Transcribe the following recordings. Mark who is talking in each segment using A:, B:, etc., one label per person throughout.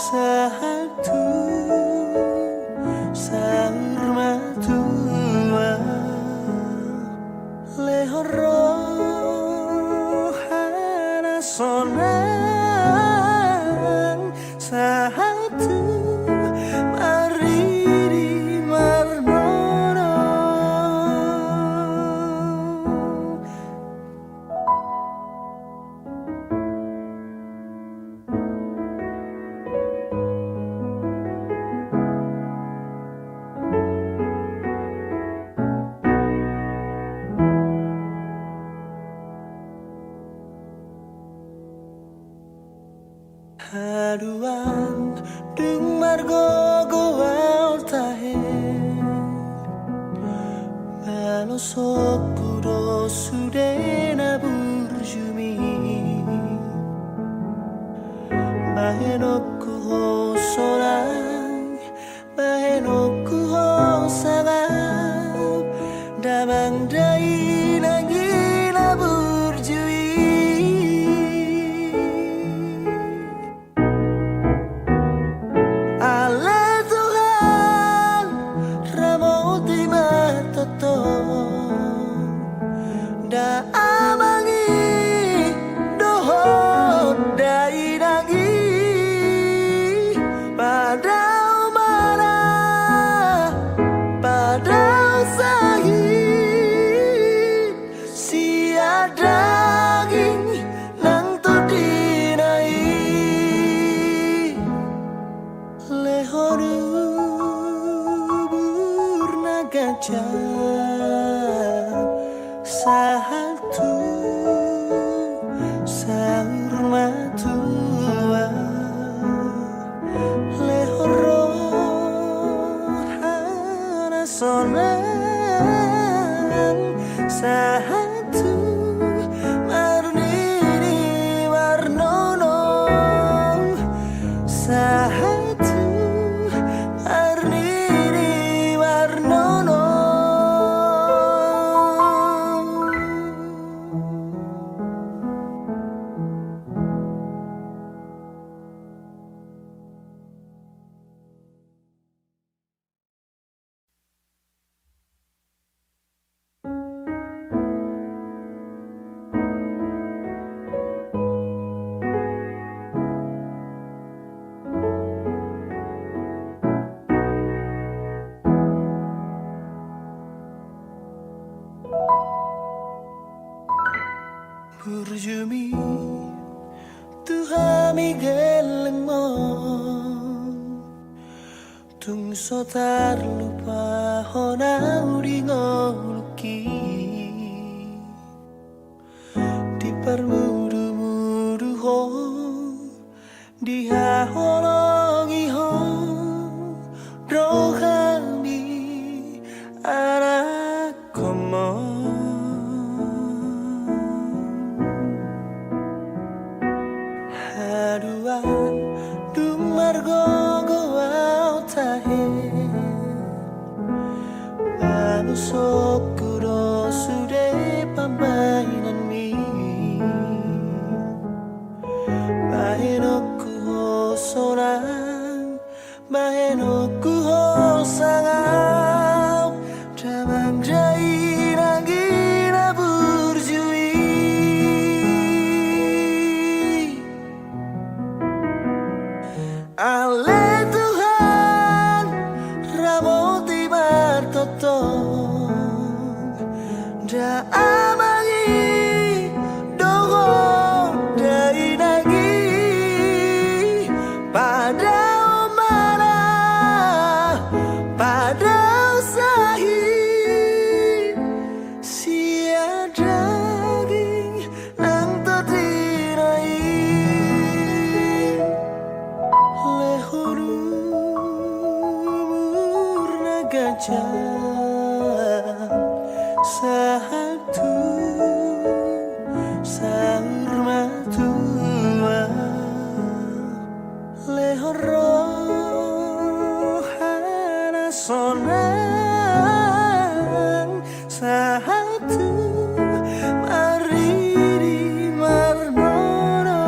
A: satu sarmatua lehorohana sonang satu mariri marnono haduan dung margo goal tahe manosok puro sudena burjumi bahenokku ho sorang bahenokku ho sangat damang dai nangina burjui da amangi dohot dai dagi pada mana pada sahid sia daging nang to dinai lehoru burnagaja satu sarmatua lehorohana sonang satu marniri marnono satu marniri marnono Burjumi tuhami geleng mo tung sotar lupa hona uringoluki di permudu-mudu ho di haholongi ho rohami anak komo haduan dung margo goal tahe manusok kuro sude pamainan mi bahenokku ho sorang bahenokku ho sangau damang jai nangina burjui Ale Tuhan ramoti martotong da amangi dogo dai nagi pada mana pada sahid sia daging nang terdinai gajah satu sarmatua lehorohana sonang satu mariri marnono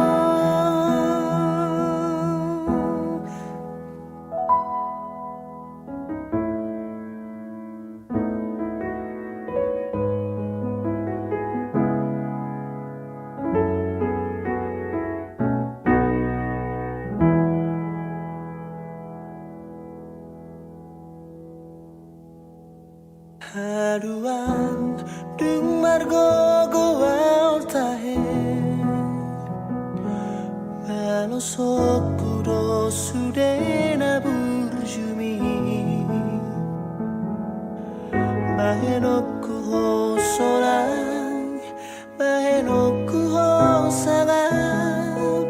A: Manosokuro sudena burjumi Mahenoku ho sorang Mahenoku ho sangam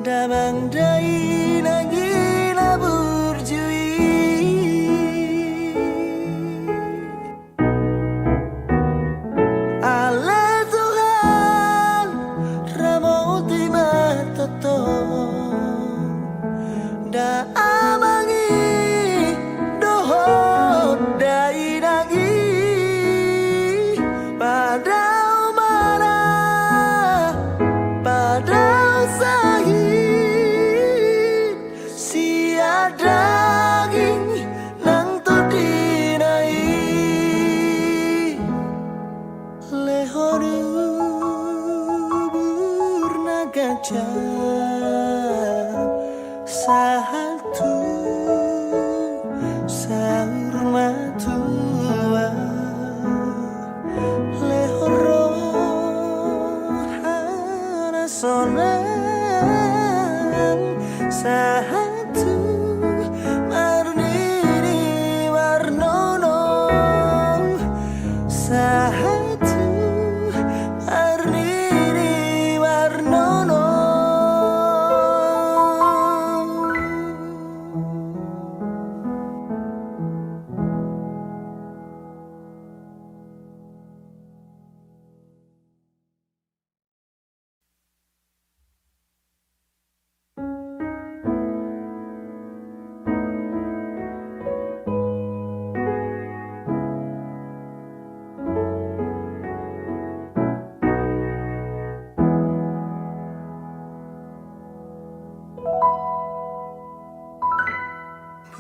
A: Damang dai nagila burjui Ale Tuhan ramoti matoto Da amangi dohot dai nagi pada umara pada sahid sia daging nang to dinai lehoru burnagaja satu sarmatua lehoro harasonan satu marnini warnono satu marnini warnono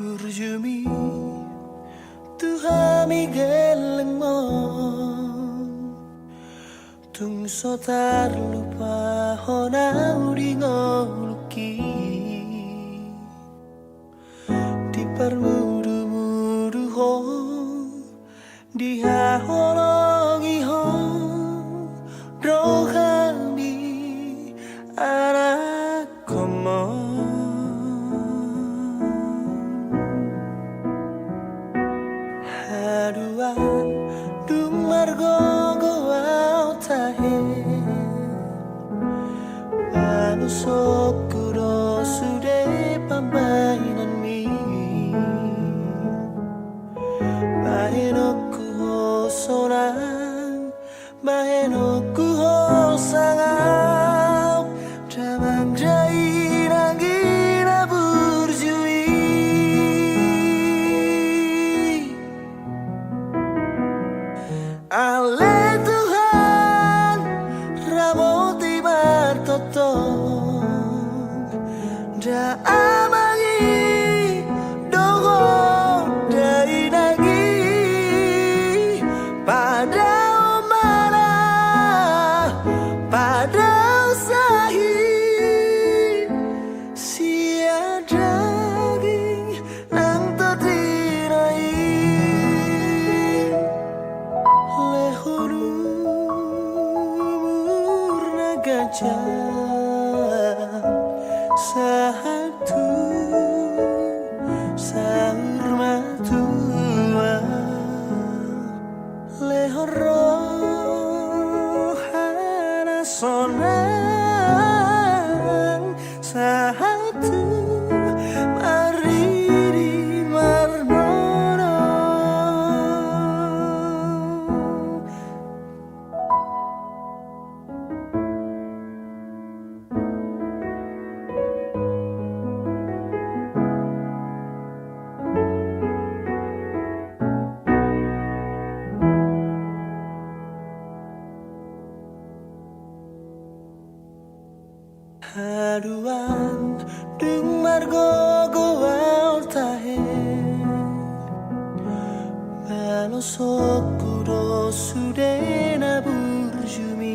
A: Burjumi tuhami geleng mon tung sotar lupa hona uringo luki di permudu-mudu ho di haholongi ho rohani anak komo aduan dung margo goa tahe manusokuro sude pambainan mi bahenoku ho sorang bahenoku ho sangau damang jai nangina burjui Ale Tuhan ramoti martotong da amangi dogo dai nagi pada umara pada usahi sia daging nang tadirai gajah satu sarmatua lehoro harasonan satu mariri marnono aduan dung margo goa tahe manosokuro sudena burjumi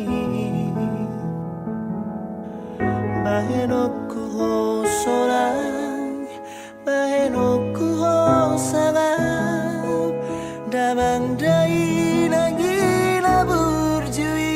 A: bahenoku ho sorang bahenoku ho sangam damang dai nangina burjui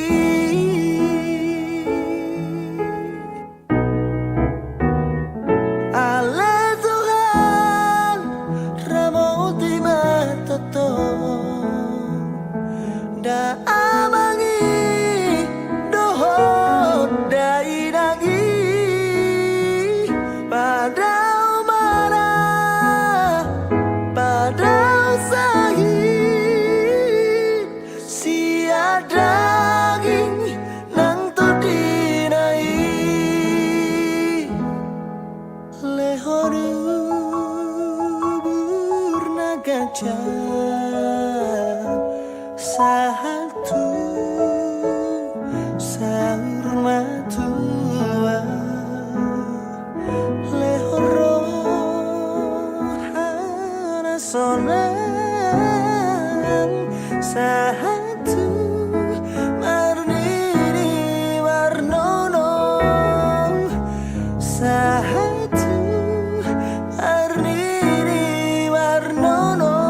A: ngajak satu sahur matua lehoro hana sonan satu marnini warnono satu marnini warnono.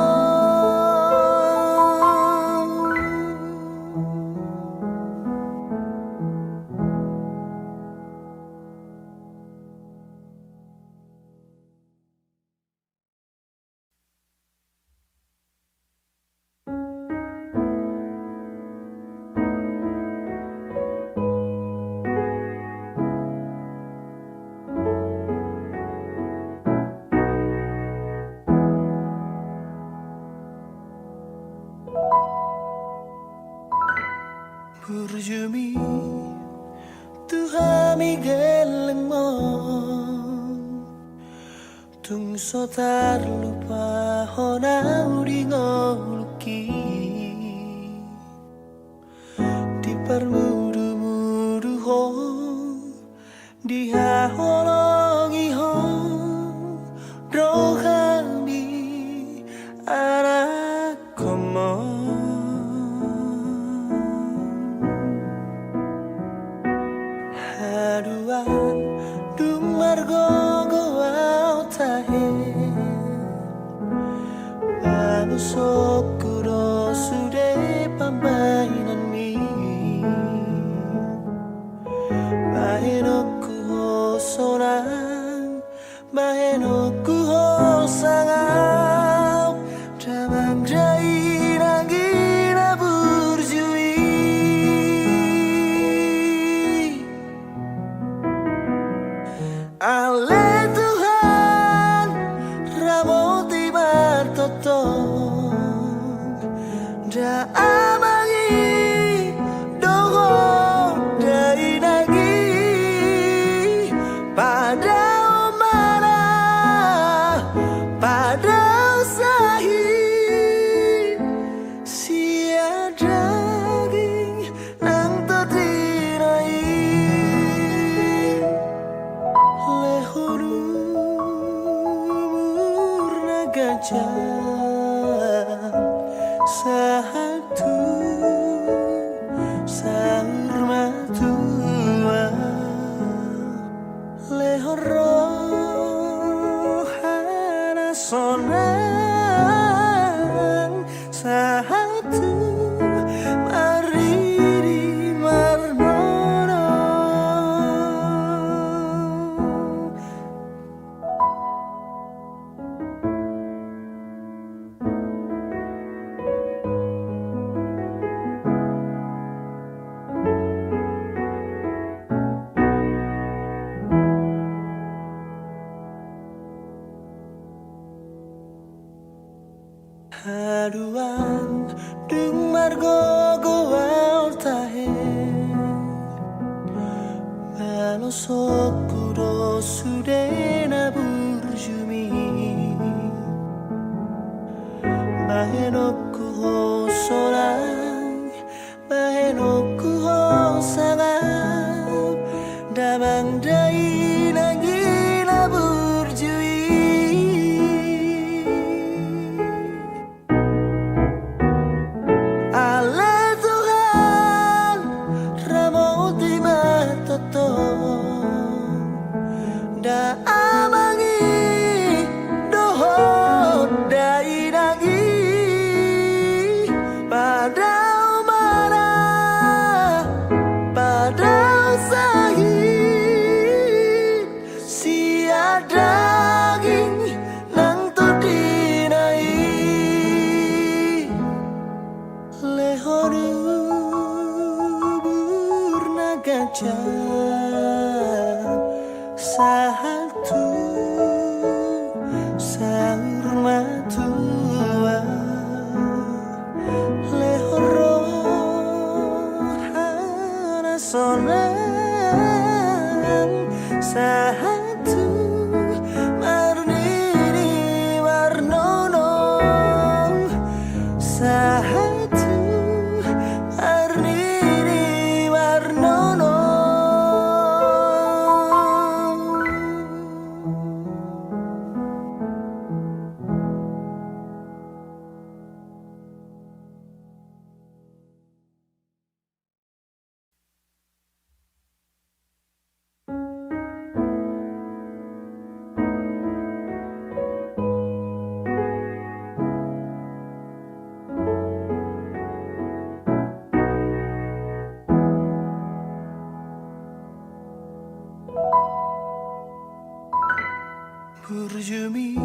A: Burjumi tuhami geleng mo tung sotar lupa hona uri ngoluki di permudu-mudu ho di haholongi ho rohami anak komo haduan dumargo goau tahe manusokuro sude pambainan mi bahenoku ho sorang bahenoku ho sangau damang jai nangina burjui Ale Tuhan ramoti bartotong da amangi dogo dai nagi pada mana pada usahi sia daging nang terdinai murna gajah satu sahur matua lehoro hana sonan satu mariri marnono. Haduan dumargo goau tahe manosokuro sudena burjumi bahenoku ho sorang bahenoku ho sangau damang dai nangina burjui Ale Tuhan ramoti matotong da amangi dohot dai nagi pada mana pada usahi sia daging nang todinai lehoru burna gajah satu sahur matua lehoro hana sonan satu marnini warnono. Burjumi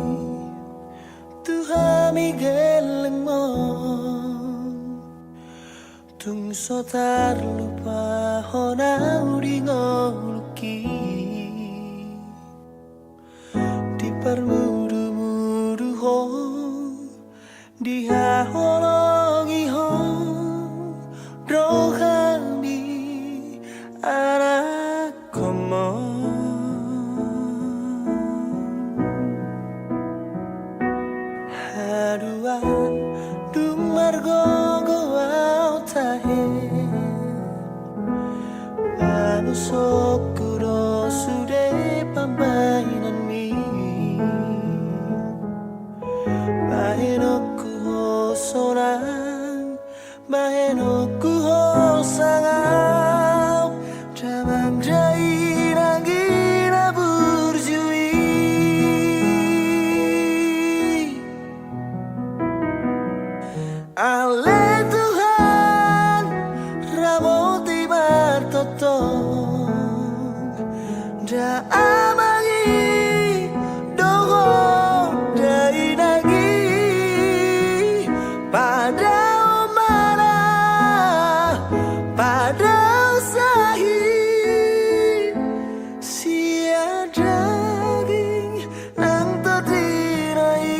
A: Tuhami geleng mo Tung sotar lupa hona uri ngoluki Di parmudu-mudu ho Di haholongi ho Rohani anak komo Haduan dumargo goau tahe Manusokuro sude pambainan mi Mahenoku ho sorang Mahenoku ho sangau Jamang jai nangina burjui Ale Tuhan ramoti bartotong Da amangi doho dai nagi pada omana pada usahi sia daging nang terdirai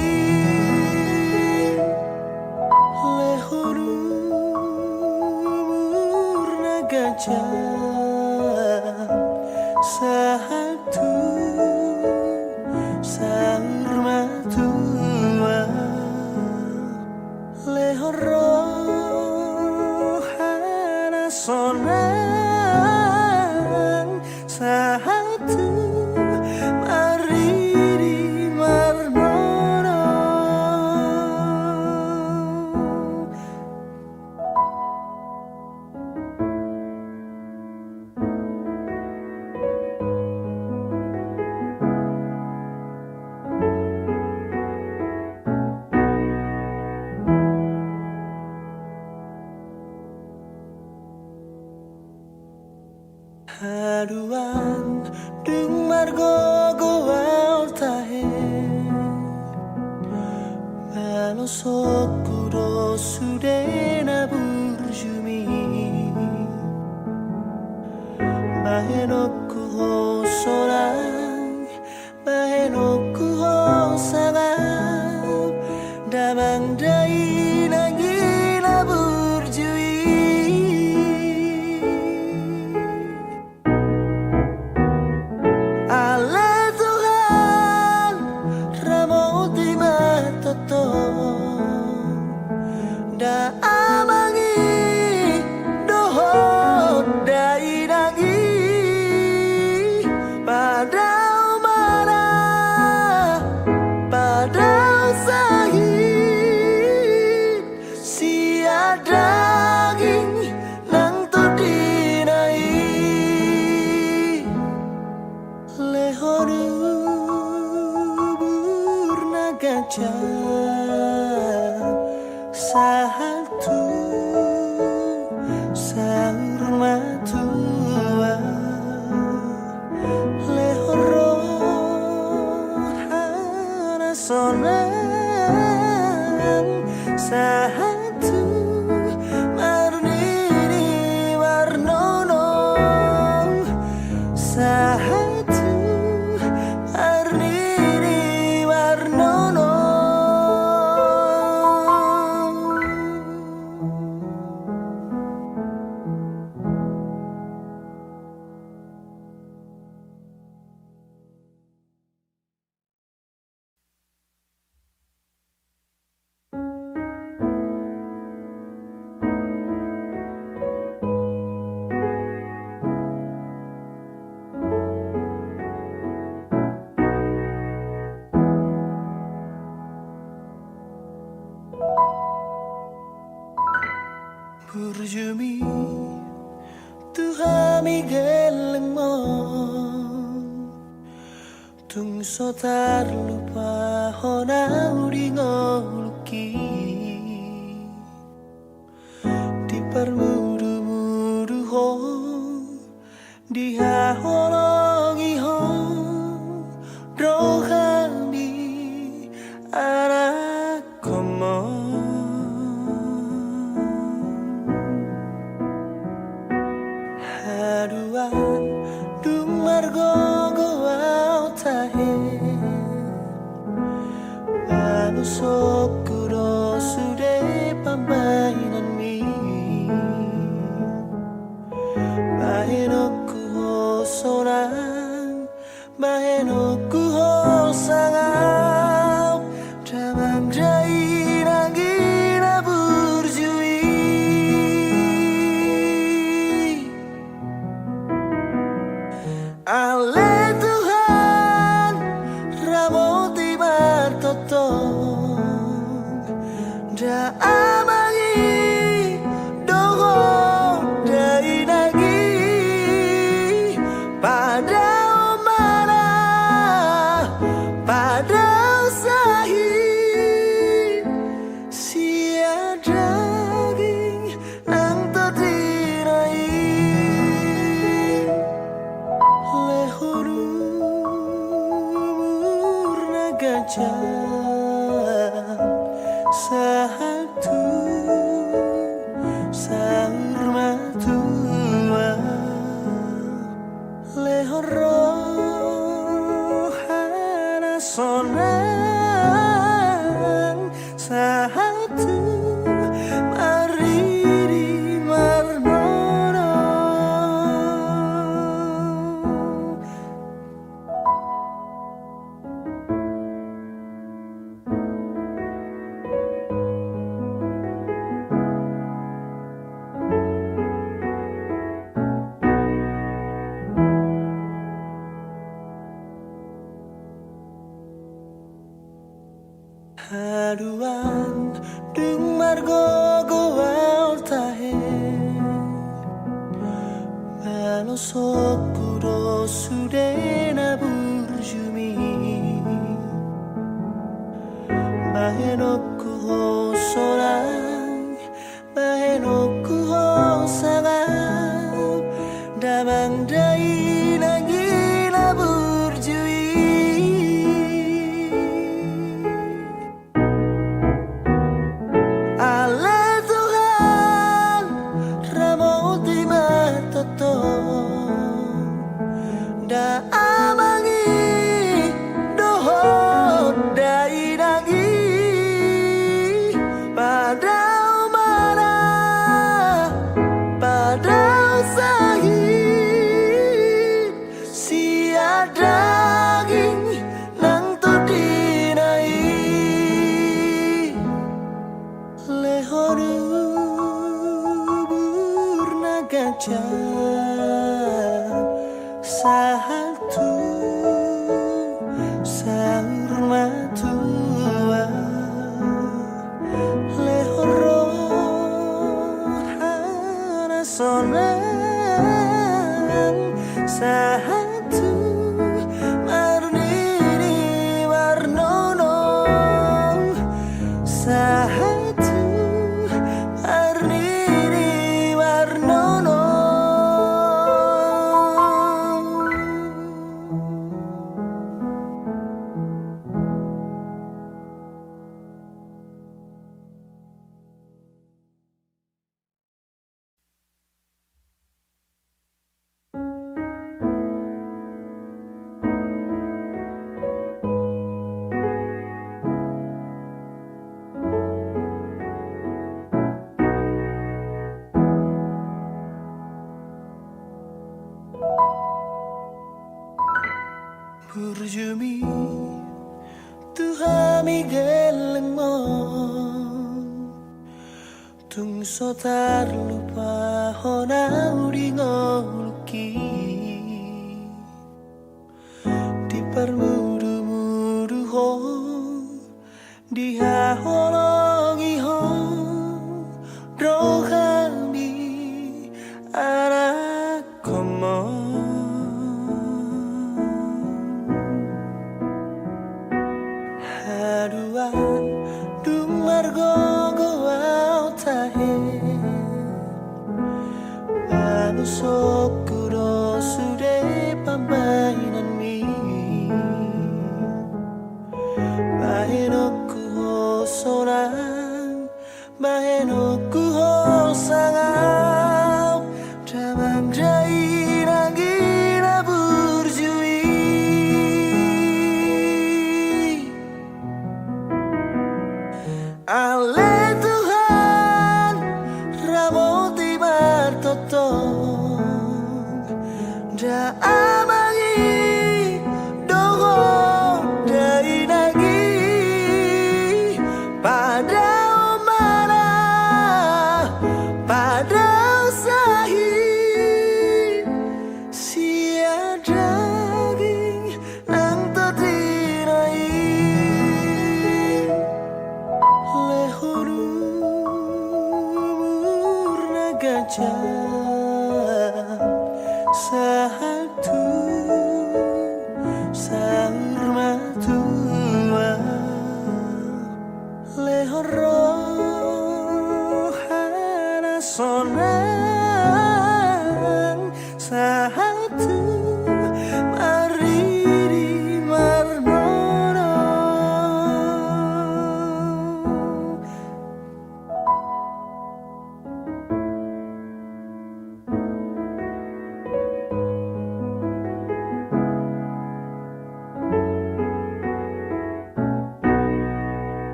A: lehoru murna gajah satu sahur matua lehoro hana sonang satu mariri marnono Haduan dung margo goau tahe Manosokuro sudena burjumi Mahenoku ho sorang Mahenoku ho sangau Damang dai nangina burjui Ale Tuhan ramoti matotong Da amangi doho dai nagi pada omana pada usahi sia daging nang todinai lehoru burna gajah satu sahur matua lehoro hana sonang satu marniri warnono satu marniri warnono Burjumi Tuhami geleng mo Tung sotar lupa hona uri ngoluki Di parmudu-mudu ho Di haholongi ho Rohani manusokuro sude pambainan mi Mahenoku ho sorang Mahenoku ho sangau Damang jai nangina burjui Ale Tuhan ramoti martotong Da amangi doho dai nagi pada mana pada usahi sia daging nang terdirai lehoru murna gajah satu sarmatua lehoro hana sonang satu mariri marnono Haduan dung margo goal tahe Manosokuro sudena burjumi Mahenoku ho sorang Mahenoku ho sangau Damang dai nangina burjui Ale Tuhan ramoti martotong Da amangi doho dai nagi pada mana pada usahi sia daging nang todinai lehoru murna gajah satu sarmatua lehoro hana sonang satu marnini marnono satu marnini marnono Burjumi Tuhami geleng mo Tung sotar lupa hona uri ngoluki Di permudu-mudu ho Di haholongi ho Rohami anak komo Haduan dung margo goal tahe Manusokuro sude pambainan mi Mahenoku ho sorang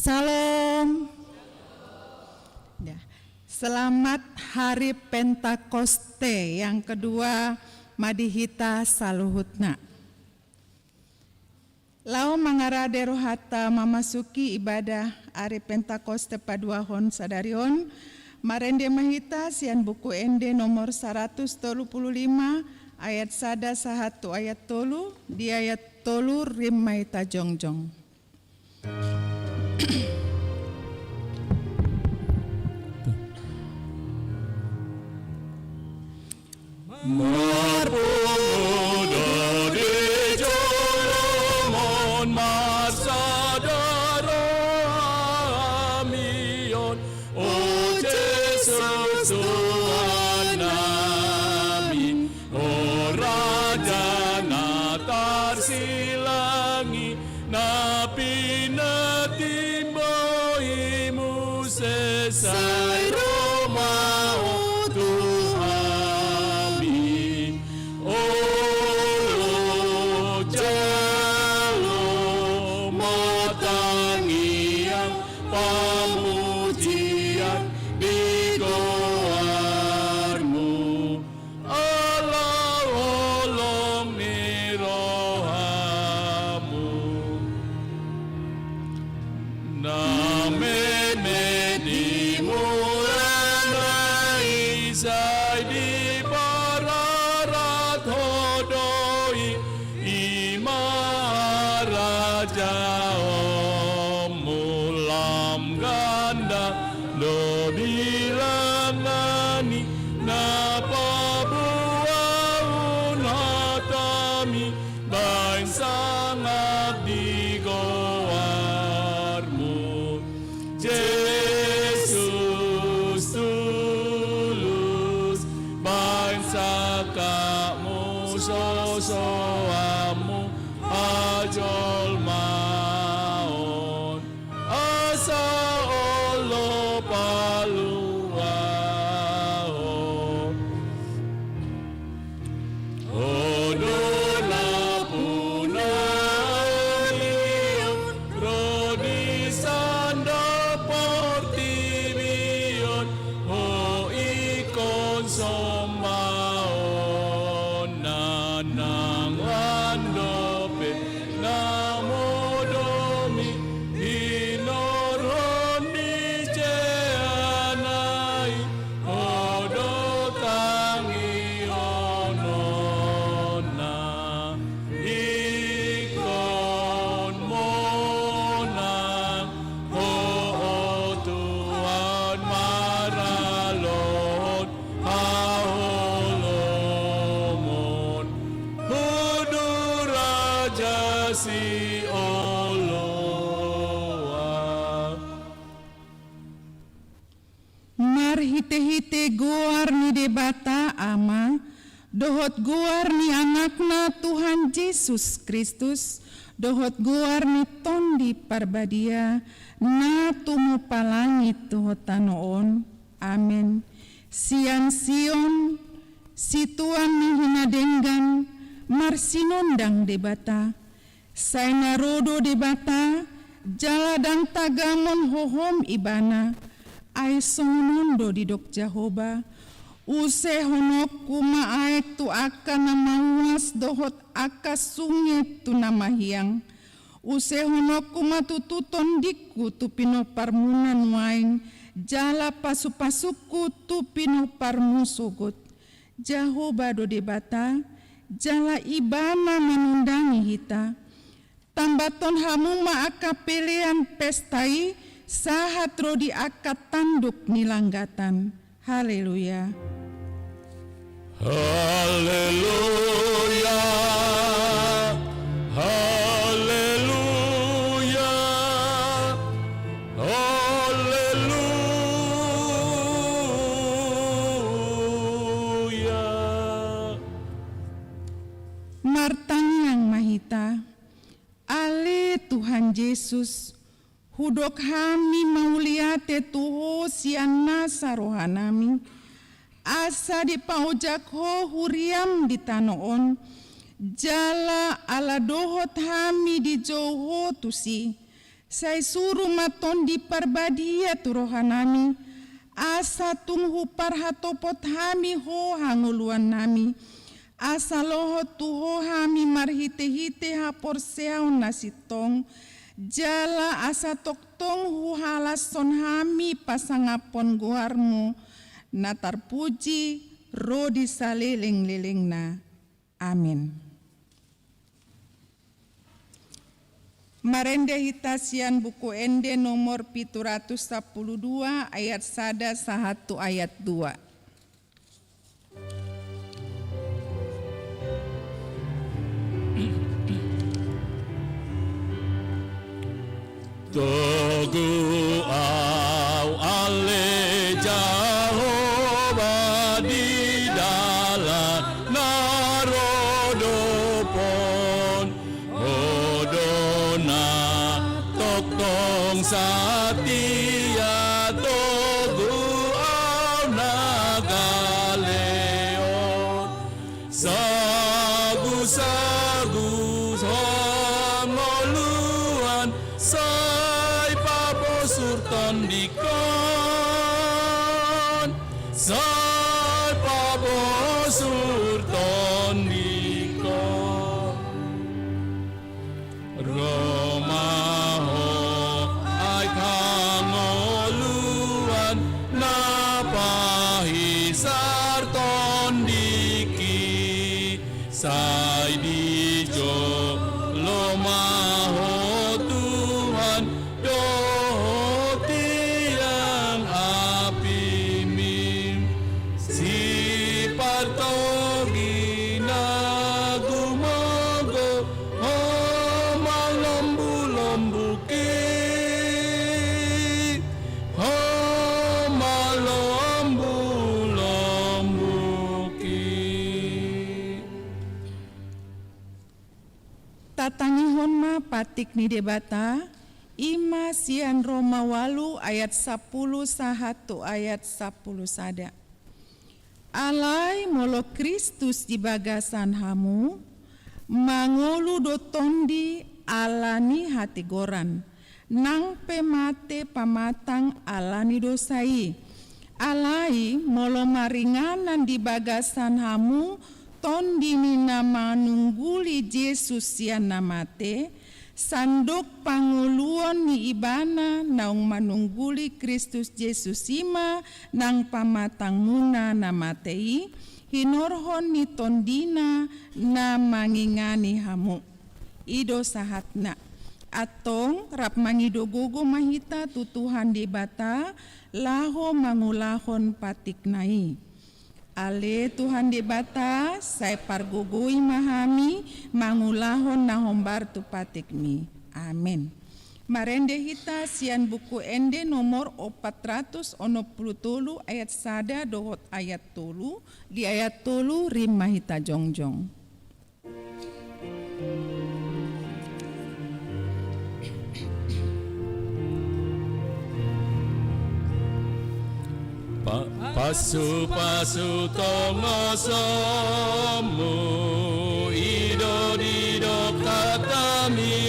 B: Salam. Ya. Selamat Hari Pentakoste yang kedua Madihita Saluhutna. Lau mangarade rohata memasuki ibadah Hari Pentakoste paduahon sadarion marende mahita sian buku ende nomor 135 ayat sada sahatu ayat tolu di ayat tolu rim maita jongjong.
C: Marpoda de Jolomon Marsadaro Amion O Jesus Tuhan namin O Raja Natar silangi na pinatimbaimu sesai Romao soamu ajol maon asa olo paluao odola punaion rodi sanda portivion o ikon sommaon nang andope namodomi inoroni ceanai odo tangi onona ikon monang o Tuhan maralon haolomon hudu raja si oloa.
B: Marhite-hite guar ni debata ama dohot guar ni anakna Tuhan Yesus Kristus dohot guar ni tondi parbadia na tumu palangit dohot tanoon amin sian sion si Tuhan ni hinadenggan marsinondang debata saina rodo debata jaladang tagamon hohom ibana ay songundo di dok Jahoba use honok kuma aek tu aka namawas dohot aka sungit tu namahiang use honok kuma tututon diku tu pino parmunan waing jala pasu-pasuku tu pino parmusugut Jahoba do debata jala ibana menundangi hita tambaton hamu ma aka pelean pestai sahat rodi akat tanduk nilanggatan. Haleluya.
C: Haleluya. Haleluya. Haleluya.
B: Martang yang mahita, ale Tuhan Yesus hudok hami mauliate tuho siana sarohanami asa di paujak ho huriam di tanoon jala ala dohot hami di joho tusi Saya suruh maton di perbadia tu rohanami, asa tunghu parhatopot hami ho hanguluan nami, asa loho tu ho hami marhite-hite hapor seaun nasitong, jala asa toktong hu halason hami pasangapon guarmu, natar puji rodi saliling-liling na. Amin. Marende hitasian buku ende nomor 712 ayat 1 sahatu ayat 2.
C: Togu au ale Jehovah di dalam narodopon Hodona toktong satia togu au nagaleon sagu-sagu homoluan sai pabosurton dikon sai pabosurton dikon Romaho ay kangoluan napahisarton diki sai dijo lomaho Tuhan dohoti yang api mim si partogi nagumogo homang lombu-lombuki homang lombu-lombuki.
B: Tatangihon ma patik ni debata, ima sian Roma walu ayat 10 sahatu ayat 10 sada. Alai molo Kristus di bagasan hamu, mangolu dotondi alani hati goran, nang pemate pamatang alani dosai. Alai molo maringanan di bagasan hamu, tondi nina manungguli Yesus sian namate, sandok panguluan ni ibana naung manungguli Kristus Yesus ima nang pamatang muna namatei, hinorhon ni tondina na mangingani hamu. Ido sahatna, atong rap mangido gogo mahita tutuhan di bata, laho mangulahon patik nai. Ale Tuhan di bata, saya pargugui mahami, mangulahon na hombar tu patik mi. Amin. Marende hita sian buku ende nomor 460 ayat sada dohot ayat tolu, di ayat tolu rim mahita jongjong.
C: Pasu-pasu tongosomu ido-dido katami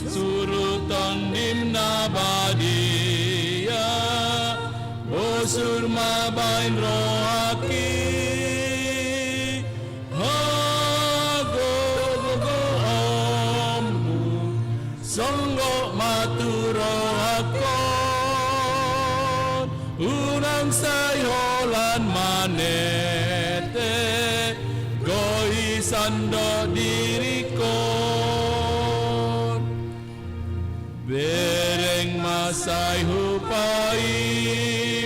C: surutan dimna badia bosur mabain rohaki hago-go omu songgo maturo hakon unang sayolan manete goi sando dirikon bereng masai hupai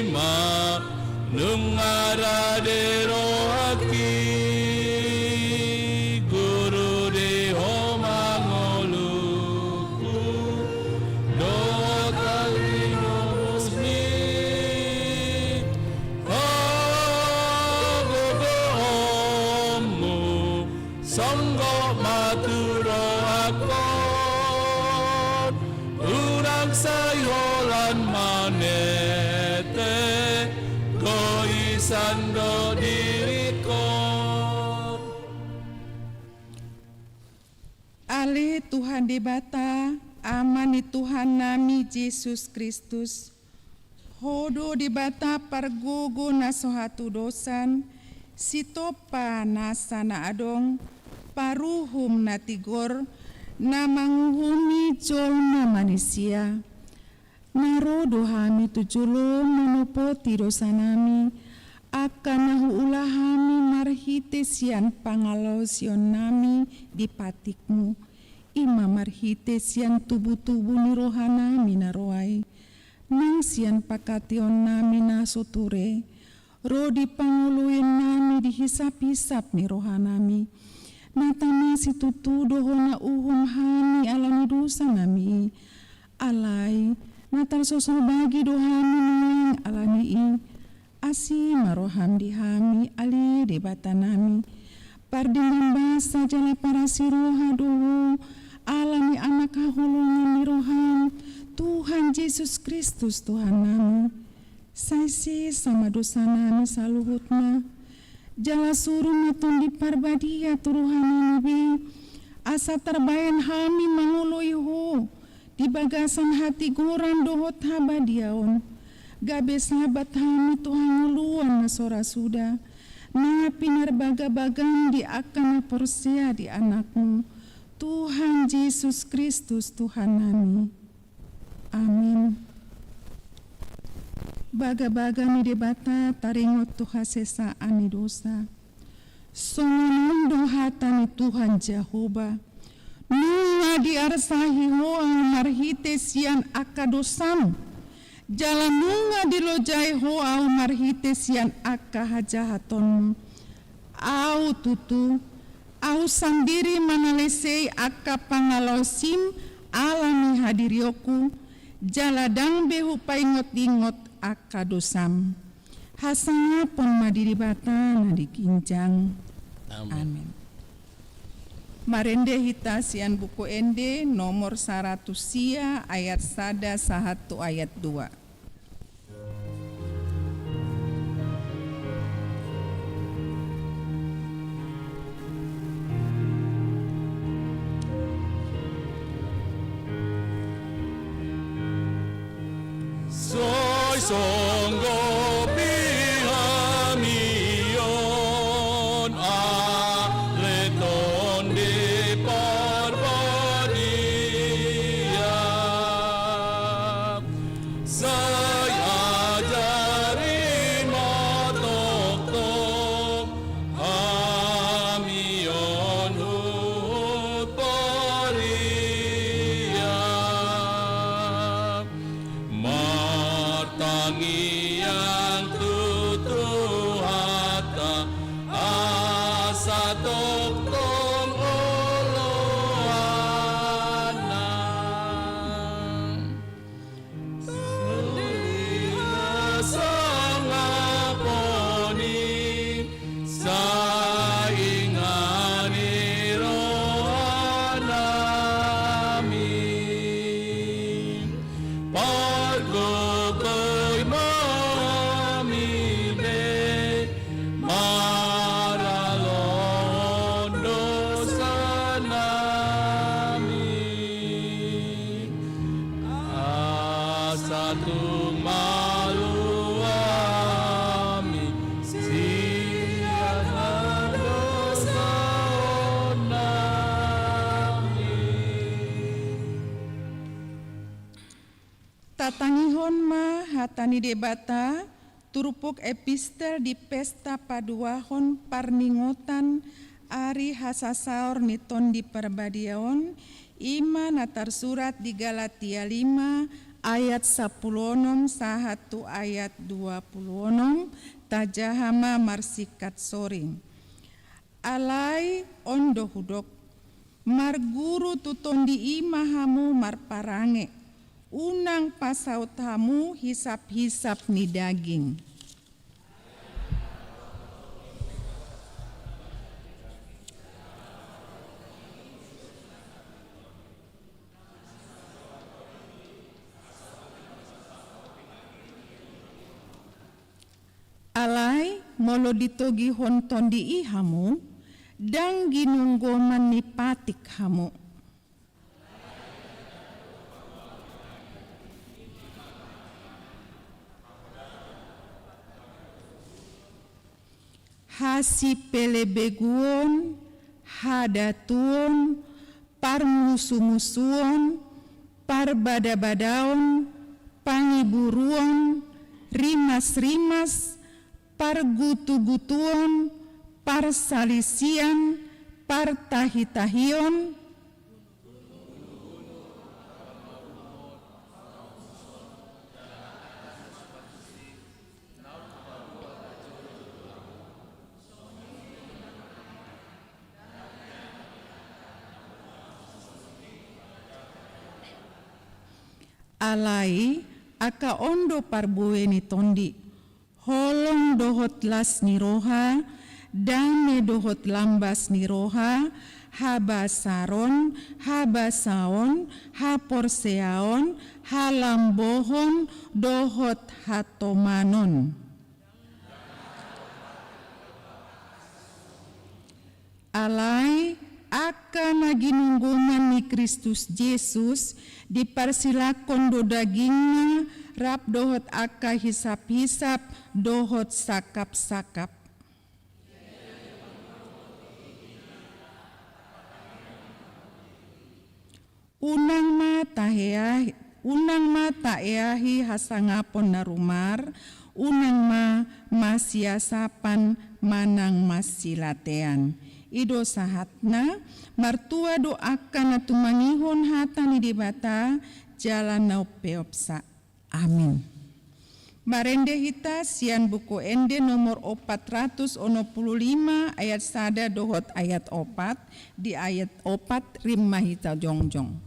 C: ma nungaradero haki guru deho mangoluku dotal ringosmi sanggo maturo akon urang sayolan manete koisando dirikon.
B: Ale Tuhan debata, amani Tuhan nami Yesus Kristus. Hodo debata pargogo na sohatu dosan, sitopa nasa na adong, paruhum na tigor, na manguhumi jol na manusia. Narodo hami tujulo menupoti dosa nami, akan nahuulahami marhite sian pangalosion nami di patikmu. Ima marhite sian tubuh-tubuh ni rohanami naroai. Nang sian pakation nami nasuture. Rodi panguluin nami dihisap-hisap ni rohanami. Natama situtudo hona uhum hani alani dosa nami. Alai natal sosol bagi dohami nang alani i. Asi maroham dihami ali debata nami. Pardingan basa jala para siroha dulu. Alami anak kahulungan ni roham. Tuhan Yesus Kristus Tuhan nami. Saisi sama dosa nami saluhutna. Jala suruh matun di parbadia turuhan nabi. Asa terbayan hami mangului ho. Di bagasan hati goran dohot habadiaon. Gabe sahabat hami Tuhan nguluan na sora sudah. Na pinar baga-bagan di akan porsia di anakmu. Tuhan Yesus Kristus Tuhan nami. Amin. Baga-baga ni debata taringot Tuhan sesa ani dosa. Songon dohata ni Tuhan Jehovah. Nunga diarsahi hoang marhite sian akadosam. Jalan nunga dilojai hoau marhite sian akka hajahaton. Au tutu, au sandiri manalesei akka pangalosim alami hadirioku. Jaladang behu paingot-ingot akka dosam. Hasanga pon madiri bata na dikinjang. Amin. Marende hita sian buku ende nomor 100 sia ayat 1 sahatu ayat 2.
C: Soy songgo pihamion aleton di parbadia. Saya ajarin matok-tok hamion hut paria. Martangi yang tutuhata asa toktong oloana. Selina sangaponi saingani rohanami. Pargogoy mamile maralon dosa nami. Asa tumaluami siya dosa nami.
B: Tatangihon ma hatani debata turupuk epistel di pesta paduahon parningotan ari hasasaor niton di perbadiaon ima natar surat di Galatia 5 ayat 10 sahatu ayat 20 tajahama marsikat soring. Alai ondo hudok marguru tuton di imahamu marparange. Unang pasaut hamu hisap-hisap ni daging. Alai molo ditogi honton di ihamu, dang ginunggoman ni patik hamu. Hasipelebeguon, hadatuon, parmusu-musuon, parbada-badaon, pangiburuon, rimas-rimas, pargutu-gutuon, parsalisian, partahi-tahion, alai aka ondo parbueni tondi, holong dohot las niroha, dame dohot lambas niroha, habasaron, habasaon, haporseaon, halambohon, dohot hatomanon. Alai aka naginunggungan ni Kristus Yesus dipersilakon do dagingnya rap dohot aka hisap-hisap dohot sakap-sakap. Unang mata eahi hasangapon na rumar, unang masiasapan manang masilatean. Ido sahatna, martua doakan na tumangihon hata ni dibata, jalan na upeopsa. Amin. Marende hita sian buku ende nomor 465 ayat sada dohot ayat 4 di ayat 4 rimma hita jongjong.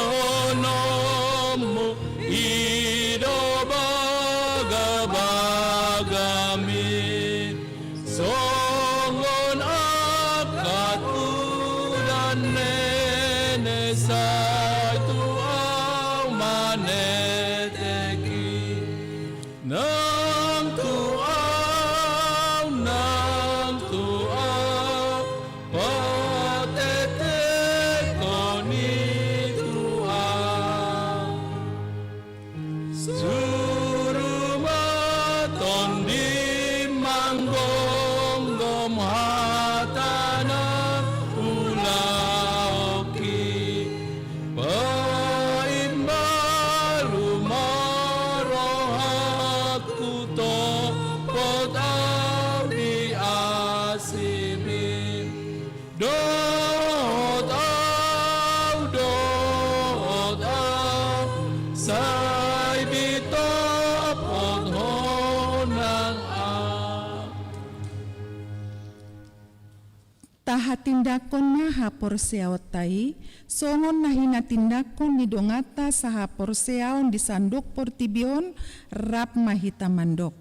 C: Leonomo idobagabagami songon akatu dan nene satu au maneteki nam tuau patete koni tuau surumaton di manggong hatana ulaoki pain baru marohaku topot au di asibin dohot au sai bitopot honang au.
B: Tahatindakon na haporseaot tai, songon na hinatindakon ni dongata sa haporseaon di sandok portibion rap mahita mandok.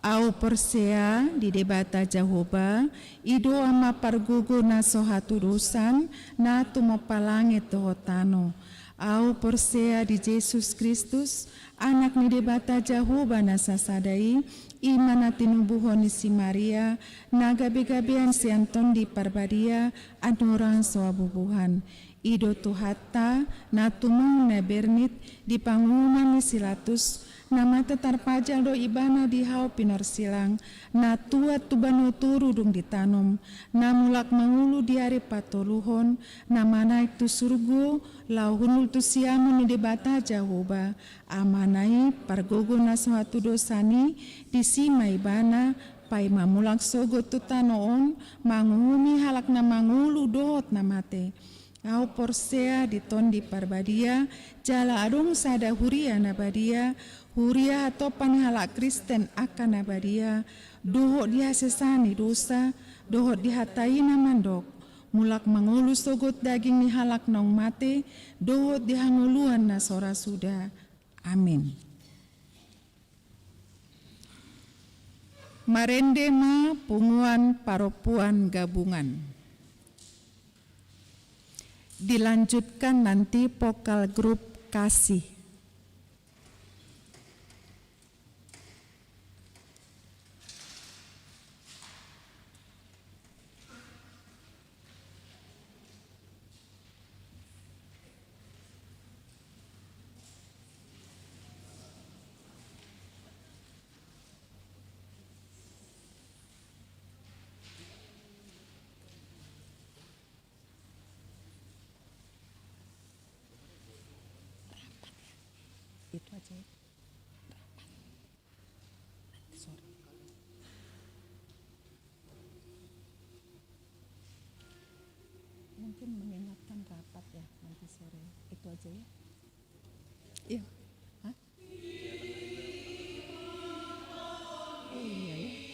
B: Au porsea di debata Jahoba, ido ama pargugo na sohaturusan na tumopalange tohotano. Au porsea di Yesus Kristus, anak ni debata Jahoba na sasadai, iman na tinubuhon ni si Maria, na gabi-gabian si Anton di Parbadia, anuran soabubuhan. Ido tuhata na tumong na bernit di pangumuman ni Silatus, na mata tarpajal do ibana di hau pinorsilang, na tua tubanu turu dung ditanom, na mulak mangulu di hari patoluhon, na mana itu surgu, lau hunul tu siamu ni debata Jahoba, amanai pargogo na suatu dosani, di sima ibana, pai mamulak sogo tu tanoon, mangumi halak na mangulu dohot na mate. Au porsea di tondi Parbadia, jala adung sada huria na badia, huria topan halak Kristen akan nabadia, dohot dia sesani dosa, dohot dihatai na mandok, mulak mangulu sogot daging ni halak nong mate, dohot dihanguluan na sora sudah. Amin. Marende ma punguan paropuan gabungan. Dilanjutkan nanti vokal grup kasih. sih. Sorry. Mungkin mengingatkan rapat ya nanti sore. Itu aja ya. Iya. Hah? Oh iya ya.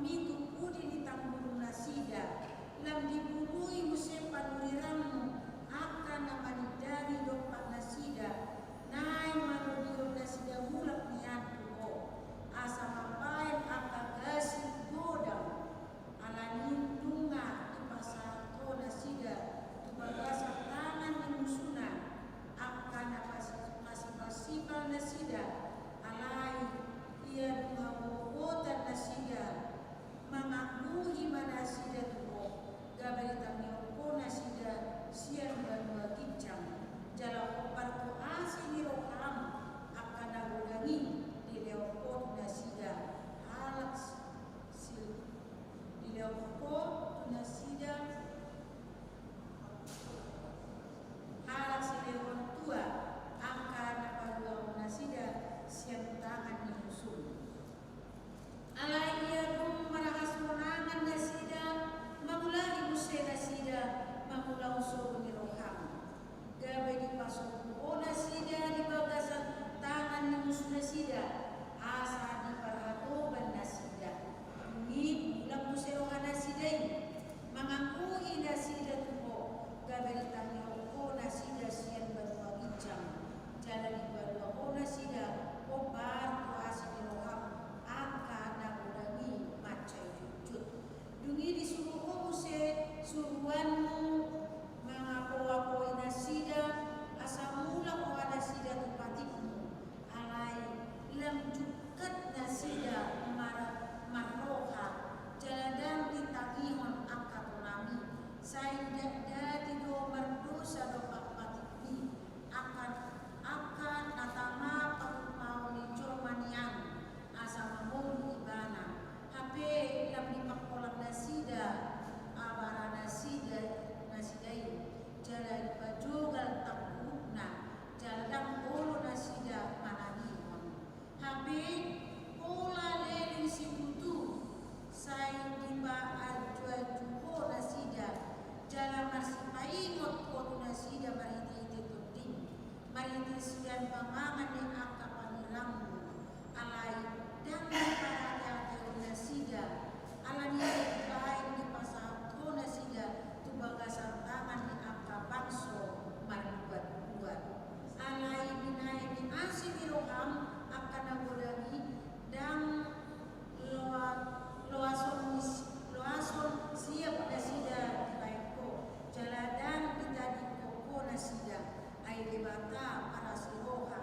D: mitu pudi di tamburu nasida lam dibului musim panuriranmu akan namani dari dopak nasida nai manudio nasida mulak nianku asa mapain akan gasih godam ala lindunga di pasar ko nasida tubagasa tangan di musuna akan masih nasida alai ia mengawotan nasida mengakluhi manasida tuho gabari tamioko nasida sian dan bagicam jala kopar ko asi ni roham akan nagodangi di leopot nasida halak sil di leopot nasida halak silehon tua akan napaluang nasida sian tangan ni musuh alai ia rum marahas monangan nasida mamulai musai nasida mamulau so ni roham gawe di pasok o nasida di bagasan tangan ni musuh nasida asa di parhatoban nasida ngib ulang musai rohan nasida mangakui nasida tuho gawe di tangyo o nasida sian berwagicam jalan di barua o nasida o bar ko asi di roham akan nagudangi macai jujut dungi disuruh o musai suruhanmu mengapo-apo nasida asa mula ko nasida tupatikmu alai lam jukat nasida marroha jaladang ditagihon akatunami saindak dati do mardosa do patikmi akan natama pagpau ni Jomanian asa mamulu ibana hape lam dipakolak nasida abara nasida jalan pajogal takutna jalan bolo nasida manahimon habi pola lelin simbutu sai diba aljuajuho nasida jalan marsipaingot kotu nasida mariti tuding mariti sian pamangan yang angka panilamu alai dan para nasida alani baik di pasar ko nasida bagasan tangan di angka bangso marbuat-buat alai binai di asi di roham akan nagodangi dan loason siap nasida baikko jaladan kita di koko nasida ai debata para siroha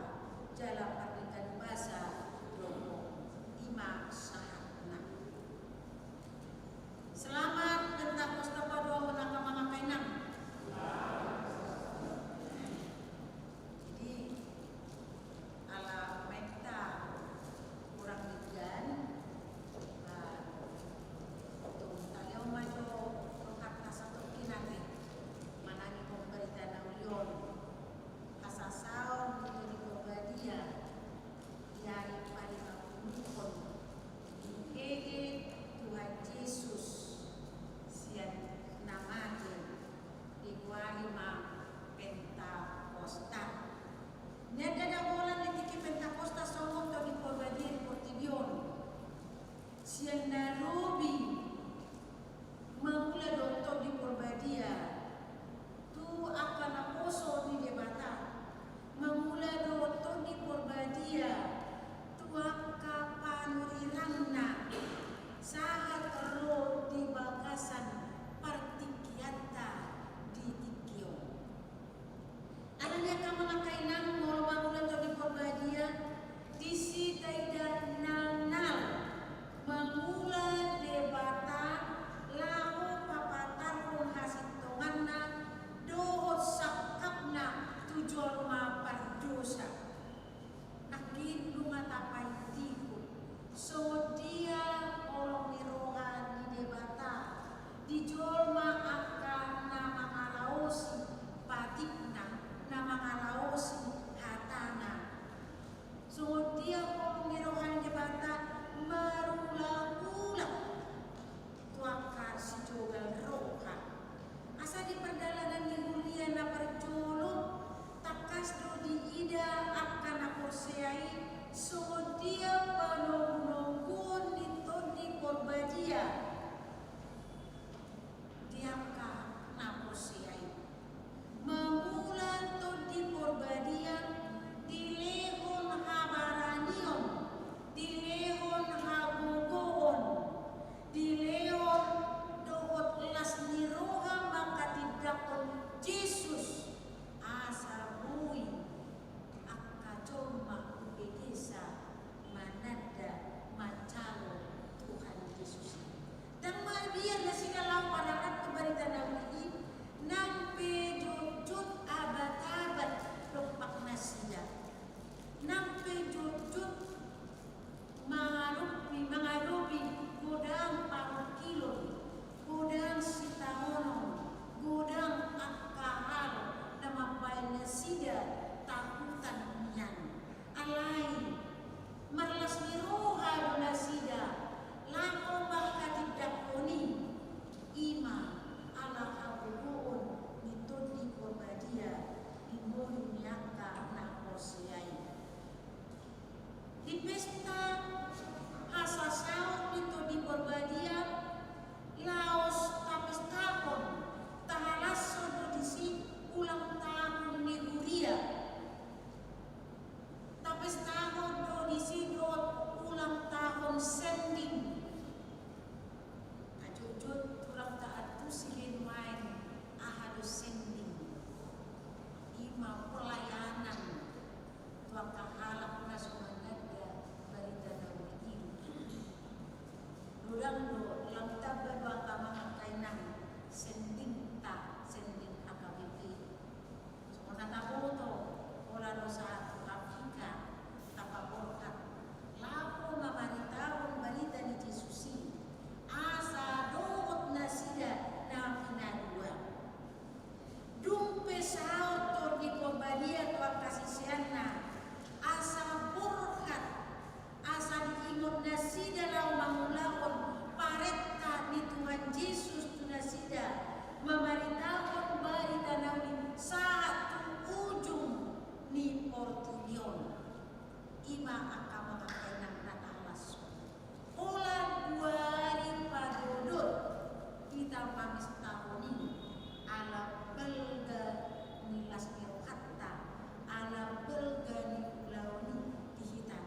D: jala pandikan basa loko ima sahatna selamat tentang Mustafa doa menangkap mga kainang. Jadi ala menta kurang digan untuk taliau maju rokat satu kinane manani pemberita naulion kasasaon itu di Borbadia dari paling akun di Tuhan Yesus sian namanya di Guarima Pentakosta. Niada ada bola di tiki Pentakosta songong to di Porbadir Portibion. Sian Nairobi mamula doktor di Porbadia. Tu akan aposo di debata. Mamula doktor di Porbadia. Tu akan panurirangna. Sahat ro di bagasan partikiata di Tikio. Ananya kamalakainan mo mamula to di Porbadia di sitaida nal mamula debata lao papatarong hasitonganna dohot sakapna tujuan mapardosa. Nakin lumatapay tikot. So dia durang-do lang tabla dua kamang kainan sending HKBP. So nataboto ola rosa Afrika tapaborkat lapo mamaritaon balita ni Jesusi asa doot na sila na pinadua dumpe sao to di pembadia tua kasisian na asa borkat asa diingot na sida lau mangulakon paretta ni Tuhan Yesus tu na sida mamaritaon balita nauni saat ujung ni Portilion ima akan makakainan natalas olah 2 padodot kita pamis tahun ini ala belga nilas hatta ala belga ni pulau ni dihitan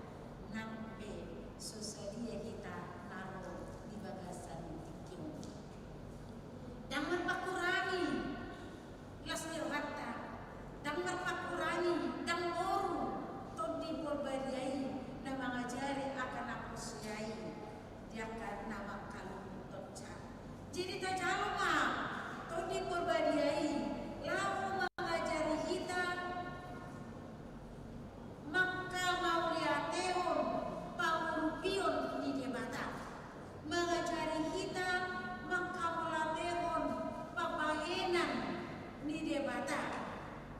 D: nampe sosalia kita naruh di bagasan tikion dan berpakurangi las hatta dan berpakurangi dan oru todi berbariai dan mengajari akan aku siai dia akan nama kalung totca jadi tak jauh mah todi berbariai lalu mengajari kita maka mau liateon paurupion di debata mengajari kita maka melateon papahenan di debata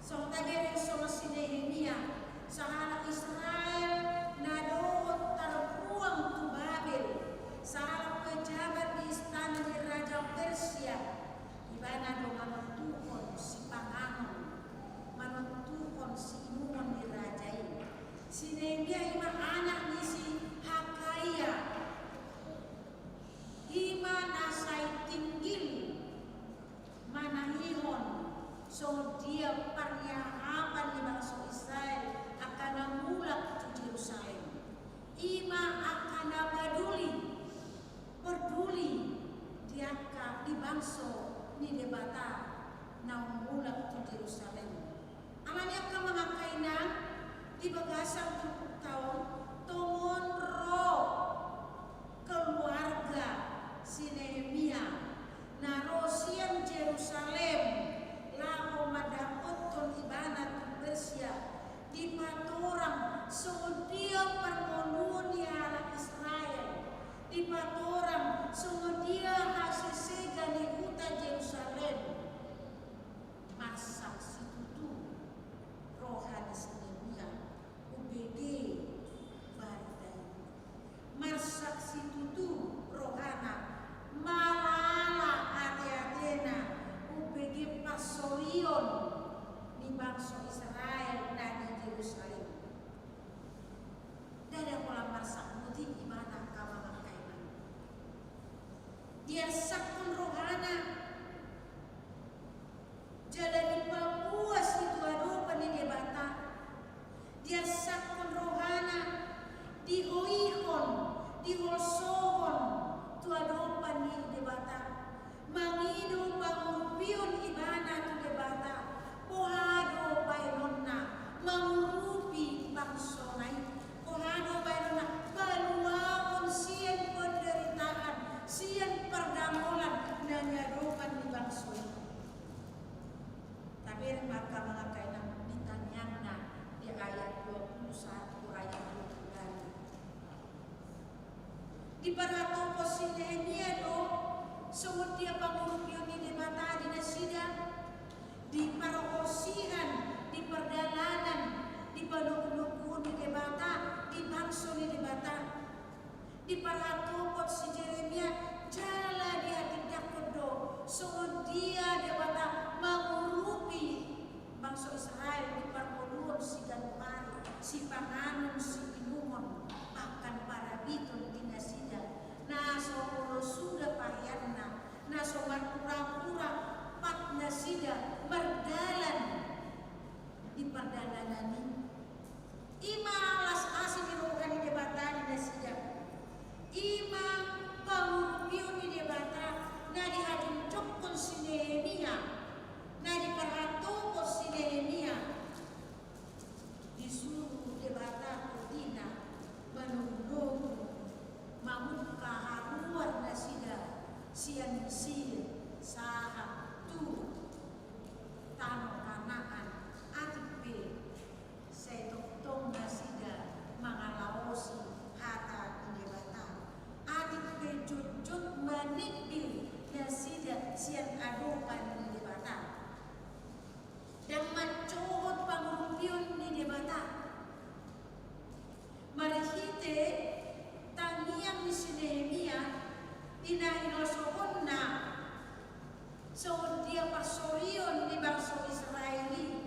D: so tabere so Nehemia sahala Israel nadot terbuang tu Babel sahala pejabat di istana di Raja Persia di mana do manentuhon si panganon manentuhon si inuhon di raja ini si Nehemia ima anak ni si Hakaya ima nasai tinggil manahihon so dia pernyahapan di bangsa Israel akan mulak ke Yerusalem. Ima akan peduli dia akan di bangsa ni debata na mulak ke Yerusalem. Amanya akan mengakaina di bagasan tujuh tahun tongon roh keluarga si Nehemia na rosian Yerusalem laho madapoton ibanat Persia di patorang so dia permonuan di anak Israel di patorang so dia hasil sega di hutan Yerusalem masak situtu rohani Nehemia UBG baritai masak situtu rohana malala ate-atena UBG pasorion di bangsa Israel dan di Yerusalem. Dari pola masak muti ibadah kawangan kaiman. Dia sakun rohana jalani Papua situ adopan di debata. Dia sakun rohana di Hoihon, di Holsohon tu adopan di debata. Mangido pangurpion ibana tu debata. Pohado bailonna mengurupi bangsonai pohado bailonna baluaon sian penderitaan sian perdamulan dan nyadokan di bangsoi tapi maka mengatakan ditanyana di ayat 21 ayat 20 di parato Nehemia do semut dia pangurupion di debata di nasida di parokosian, di perdalanan, di panukun di debata, di bangso di debata, di paratopot si Jeremia, jala dia tidak kodo, so dia debata mengurupi bangsa Israel di parpoluon si Ganpari, si Panganon, si Inumon, akan para biton dinasida, naso sudah pahyanna, naso marpura-pura pat nasida berdalan di perdalanan ini. Ima alas asin di rokan di debata di nasida. Ima pangurpion di debata na dihadin cokon si Nehemia na diperhatokon si Nehemia disuruh debata kodina menunggu mamuka haruan sian adokan di debata dan mencohot pangrupion di debata marihite tangiang ni Nehemia inainosohonna so dia pasorion di bangsa Israeli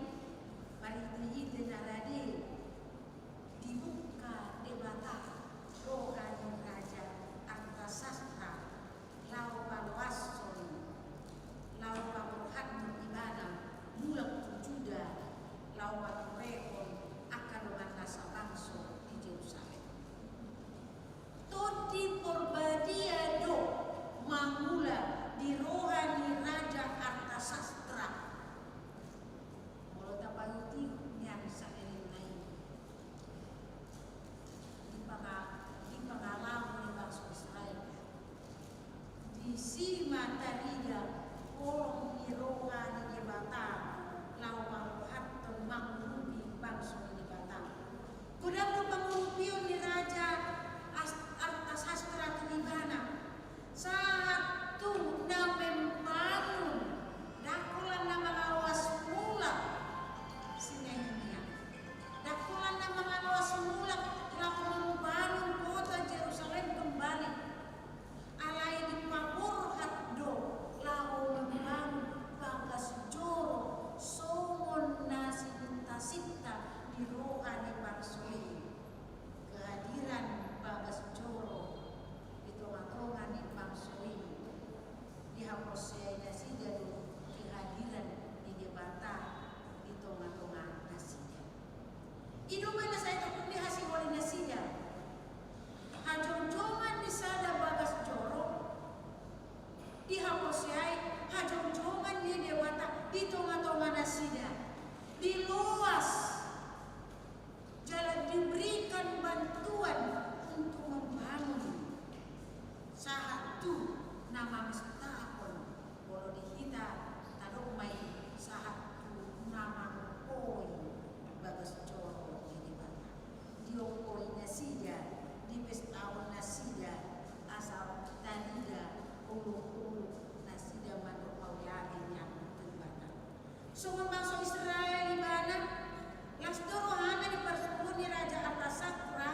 D: marihite narade dibuka debata rohani raja Artasastra lau palwason lau pamuhan ibana mulak Juda lau paturekon akan dengan nasa bangso di Jerusalem todi porbadia do mamula di rohani raja Artasastra mulut apa itu yang saelin lain di pengalaman di bangsa Israel di sima tadinya orang di rohani di Batam lawang hatton mangrubi bangsa di Batam kudang do pangurupion di raja Artasastra tinibana satu na membangun dakulan na mengawas mula si Nehemia dakulan na mengawas mula lalu membangun kota Jerusalem kembali alai di Paburhat do lalu membangun bagas joro somon nasi sinta di rohani bangsoi kehadiran bagas joro di tengah-tengah di bangsoi dihapusnya nasinya do kehadiran di debata di tengah-tengah nasinya itu mana saya takut dihasil oleh nasinya hajong-jongan di sana bagas joro dihapusnya hajong-jongan di debata di tengah-tengah nasinya diluas jalan diberikan bantuan untuk membangun satu nama mustahon boleh dihita tadomai satu nama koi bagas joro ini bata dio koi nasida di pestawon nasida asal tanida ulu nasida mandok pawiain yang terbata semua bangsa Israel di mana yang sedorohana di persekutuan Raja Artasastra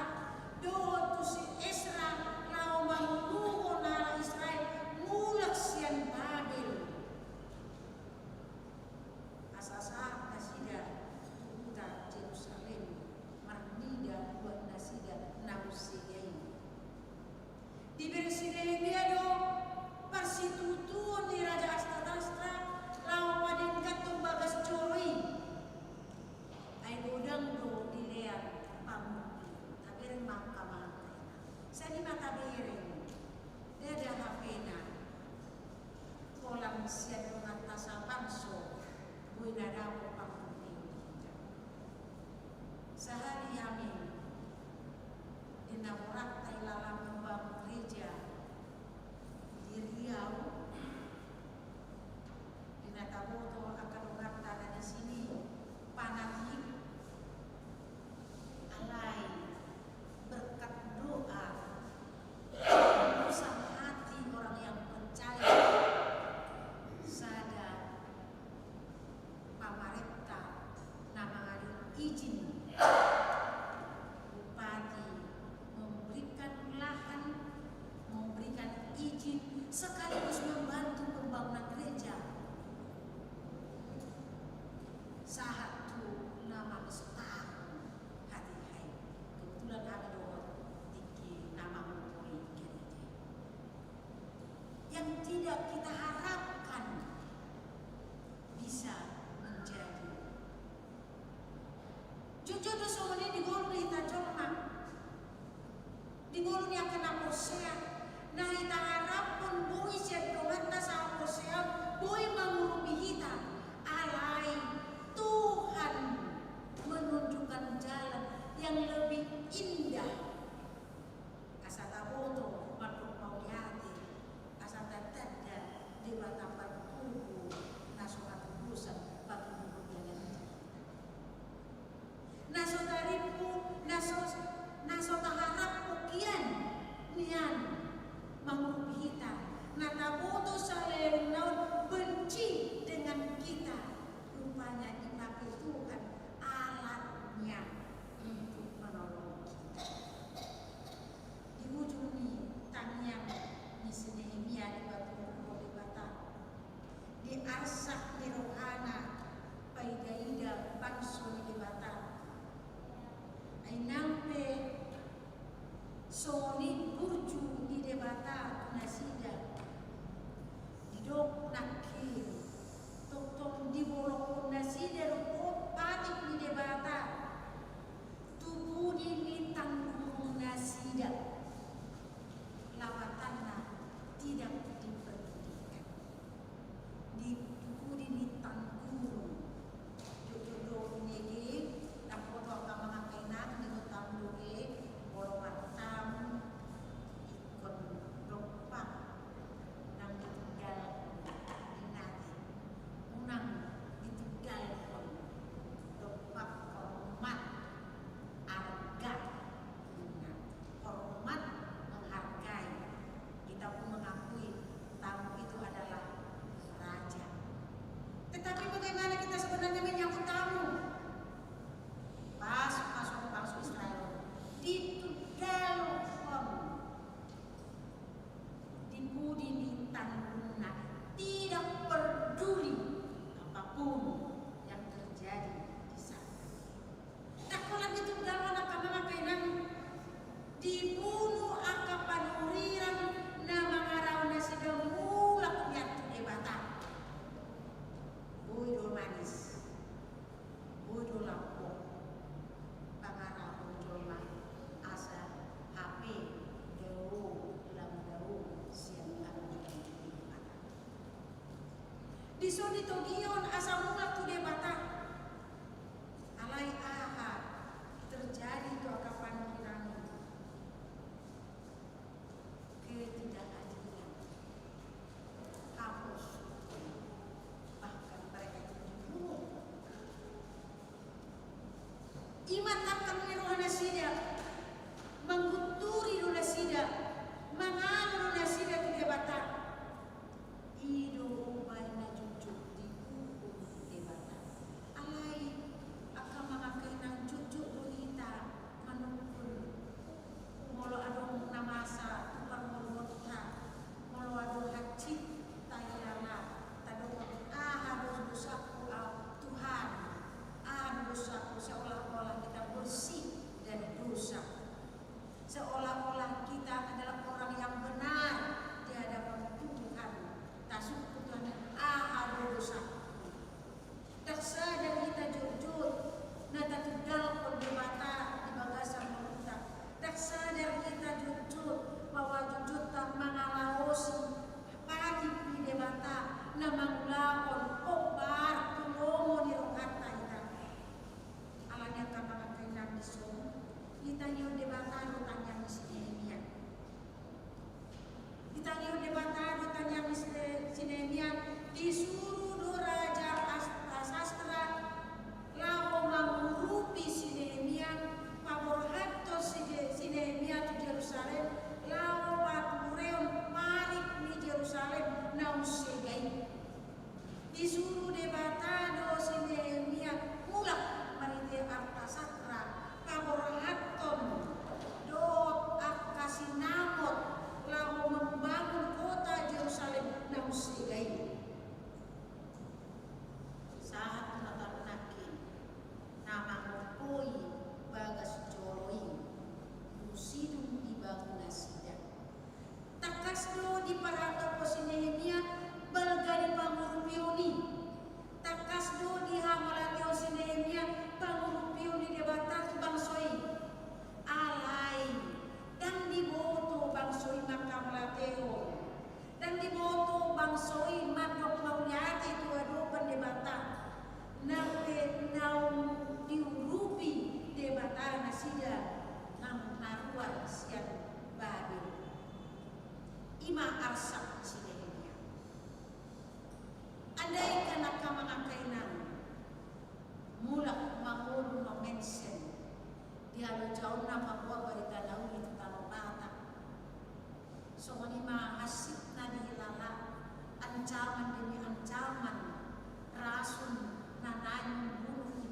D: doa tu si Esra lau mangluho nala Israel mulak sian Babel asasa nasida uta Jerusalem marnida buat nasida nausiyai diberi Nehemia do persitutuan di Raja Artasastra lau padingkat tu bagas coroi ay godang do dilean pamuti tabirin mangkamangkay sa di matabirin dada hapena kolam siya do sa bangso buhay na daw pamuti sa hari yamin dinamurak tay lalang membangun gereja di Riau dinataboto akan ugat tanah di sini panati alai berkat doa usah hati orang yang percaya sada pamarenta nama ngari izin bupati memberikan lahan memberikan izin sekaligus membantu pembangunan gereja satu nama mustahil hati hai kebetulan ada doa tinggi nama mempoi gereja yang tidak kita harapkan bisa menjadi jujur dosa ini digolong kita jorma digolong yang kena posea nah kita harapkan bui siap donganta sa posea bui mengurupi kita alai Tuhan menunjukkan jalan yang lebih indah asata boto makhluk mau hati asata tanda Tuhan alatnya untuk menolong kita. Di ujung nih tanyang di Nehemia di batu di bata, di arsak di rohana paidaida bangso di bata, ay nampe soni burju di debata nasida, di dok nakir tong di bolok nasida rupot patik di debata, tubuh di tanggung nasida, lawatanna tidak diperhatikan, di tubuh di tanggung, jodoh negi, tak foto kamar kainan di hutan doge, bolongan tamu, ikon dopak, nang ditinggal dinati, unang ditinggal kon, dopak hormat, harga, hormat menghargai. Kita pun mengakui tamu itu adalah raja. Tetapi bagaimana kita sebenarnya menyambut tamu? Pas masuk bangsa Israel ditunggal kon, dibudi ditanggunna, tidak peduli apapun yang terjadi di sana. Tak kalau ditunggal anak kamar kainan dibunuh angka panuriran nama ngarau nasi demulak nyatu debata. Bodoh manis, bodoh lampung, pangarau joma asa HP jauh dalam jauh siang lalu debata. Di soni togion asa mulak tu debata. Alai aha terjadi tu akapan kirani ketidakadilan, hapus, bahkan mereka itu dibunuh. Iman akan merohana sida, mengguturi dona sida, menganu dona sida tu debata. Ido ubaina jujur di hukum debata. Alai akan mengakai nang jujur dohita menukun. Molo adong namasa tukang molota, molo adong hacit tayana, tadong harus dosaku Tuhan, dosaku seolah-olah kita bersih dari dosa, seolah-olah kita adalah orang yang benar di hadapan Tuhan. Tasuk Tuhan dosaku. Tak sadar kita jujur, nada tudal pun debata di bagasan molota. Tak sadar kita jujur bahwa jujur tak mengalaosi pagi di debata namang laon obar tulomo di rokata kita. Alanya kamang kainan di sini kita yung debata tanya si Nehemia. Kita yung debata tanya si Nehemia disuruh do raja sastra lao mengurupi si Nehemia paborhato si Nehemia di Yerusalem lao patureon parik di Yerusalem nausegai disuruh debatado si Nehemia mulak marite Artasatra paborhaton do akasinamot lao membangun kota Yerusalem nausegai saat natarnaki nama ngopoi bagas joroi musidum dibangun nasida takasdo di parato po si Nehemia balgani pangurupioni takasdo di hamalateo si Nehemia pangurupioni debata bangsoi alai dan diboto bangsoi makamalateo dan diboto bangsoi madok maunyati tuado pendebata nape naum diurupi debata nasida nam naruan sian babil ima arsak si Nehemia. Andai kana kamang kainan mulak mangulu mention di halu jauh nama buah barita lau itu tanah bata. So lima hasil nadi hilala ancaman demi ancaman rasun nanain bunuh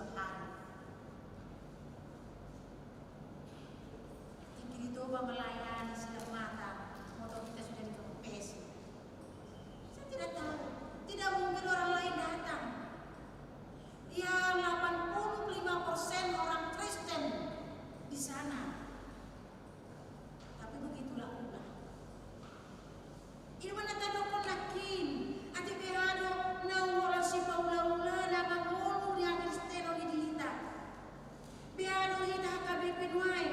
D: setiap hari. Tinggi itu melayani sinar mata, motor kita sudah dikempesi. Saya tidak tahu, tidak mungkin orang lain datang. Ya 85% orang Kristen di sana. Tapi begitulah ulah. Ini mana tado ko nakin, ati behado na wala si paula-ula na mangolo ni ang Kristeno ni dihita. Behado hita ka bepenway.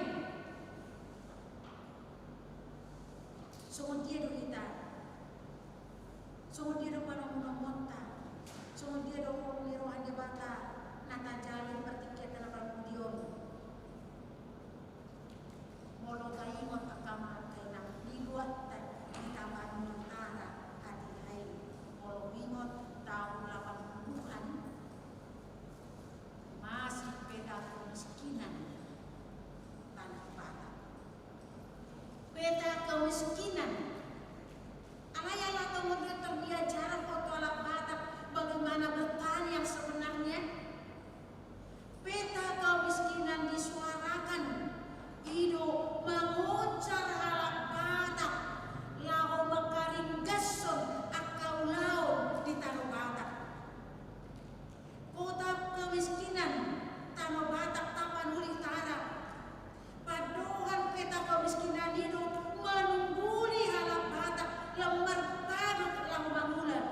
D: Sungod dia do hita. Sungod dia do panong-monta. Sungod dia do ko mirohan di bata. Natajali pertiket na pagmudiyon. Molo kaingot ang kamar kay nang liluat di taman ng tara at ihay. Molo wingot taong 80-an. Masih peda kemiskinan tanah bata. Peda kemiskinan. Alay-ala ito moderator diajaran foto alat bata bagaimana bertani yang sebenarnya. Peta kemiskinan disuarakan. Ido mengucar halak batak. Lau makaring gason akau lau di tanah batak. Kota kemiskinan tanah batak Tapanuli Utara. Paduhan peta kemiskinan itu menungguli halak batak lemar baduk lau bangunan.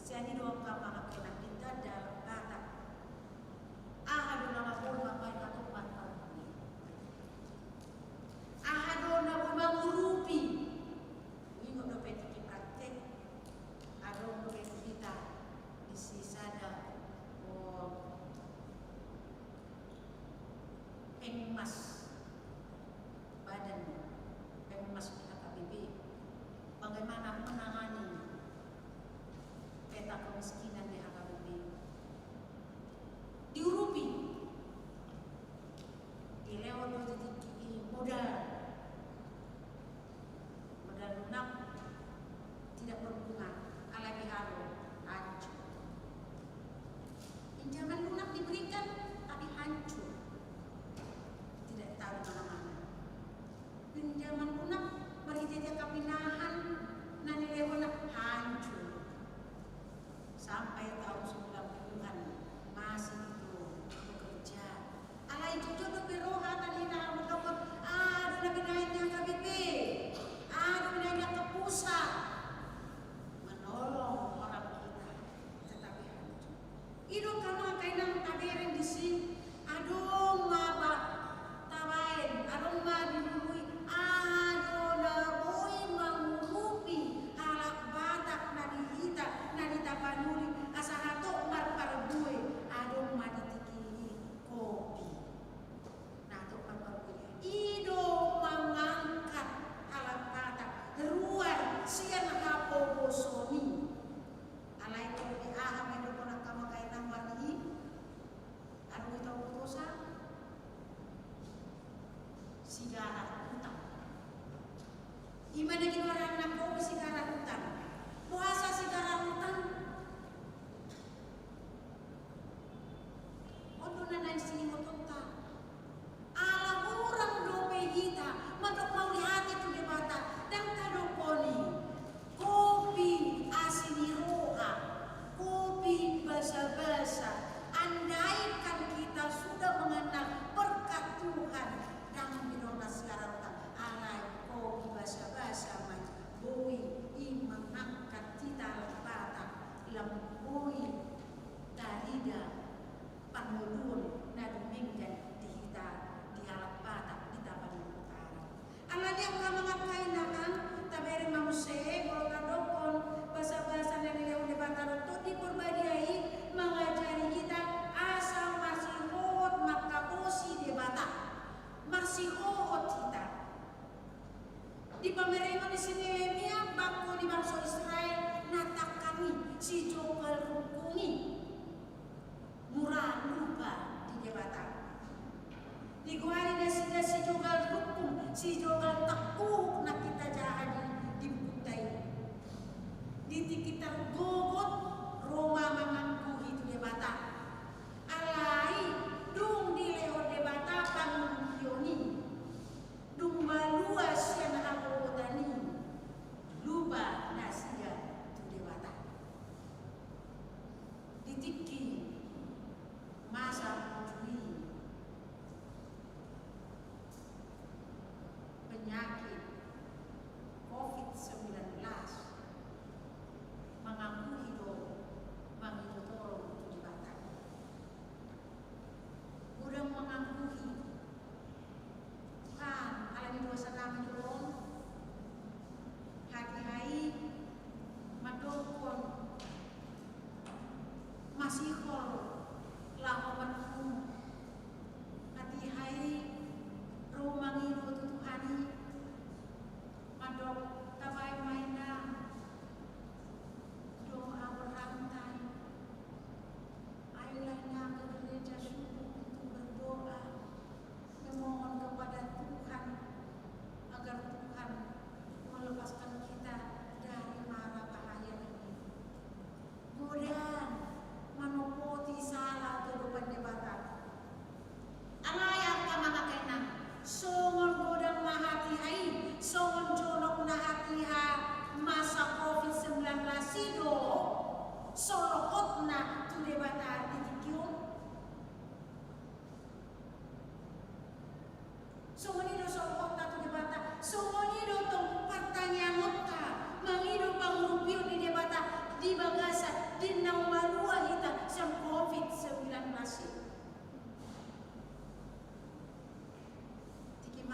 D: Siani doang kapal kena kita dalam batak. Ahadu nama kurma baik atau mata. Ahadu nama mengurupi. Ini nggak dapat praktek. Ada orang kita di sisa ada pengmas badan, pengmas PHKBP. Bagaimana menangani peta kemiskinan di HKBP? Diurupi dilewat modal lunak tidak berbunga ala biharo hancur. Pinjaman lunak diberikan tapi hancur, tidak tahu mana-mana. Pinjaman lunak berhijau kapinahan nani lewana hancur sampai tahun 90-an masih bekerja. Alai jodoh beroha tadi na mendokot. Ada naiknya KBP. Ada naiknya ke pusat. Menolong orang kita tetapi hancur. Ido kama kainang taberen di sini. Aduh maba tawain. Aduh ma dilului. Aduh laboi mengurupi halak batak nadi hita nadi Tapanuli asarato mar parbuy. Aduh ma ditiki kopi. Nah itu parbuy. Ido mengangkat halak batak ruar sian hapo bosoni. Alai ko di aham edo ko nakama kainang wani. Aduh ito putosa. Sigara utang. Gimana gini orang nak kopi sigara utang? Puasa sigara utang. Odo na nang sini motonta. Ala orang dope kita, matok mau lihat itu debata dan kadoponi. Kopi asiniroha, kopi basa-basa. Andaikan kita sudah mengenal berkat Tuhan dan minumlah sigara utang. Alai kopi basa-basa mai boi imang angkat kita lepata lemboi darida panulun naduminggan dihita di halak batak di Tapanuli Utara. Ala dia mengakai nakang tabere mamuse kalau kadokon basa-basa dari lew de bataro to di perbadiai mengajari kita asal masih hot makaposi di batak masih hot kita di pamerengan di sini Nehemia bako di bangsa Israel natak kami si jogal rukungi murah lupa di jabatan di guari nasi si jogal rukung si jogal takuk nak kita jadi di butai di kita gogot Roma mangangku itu jabatan ala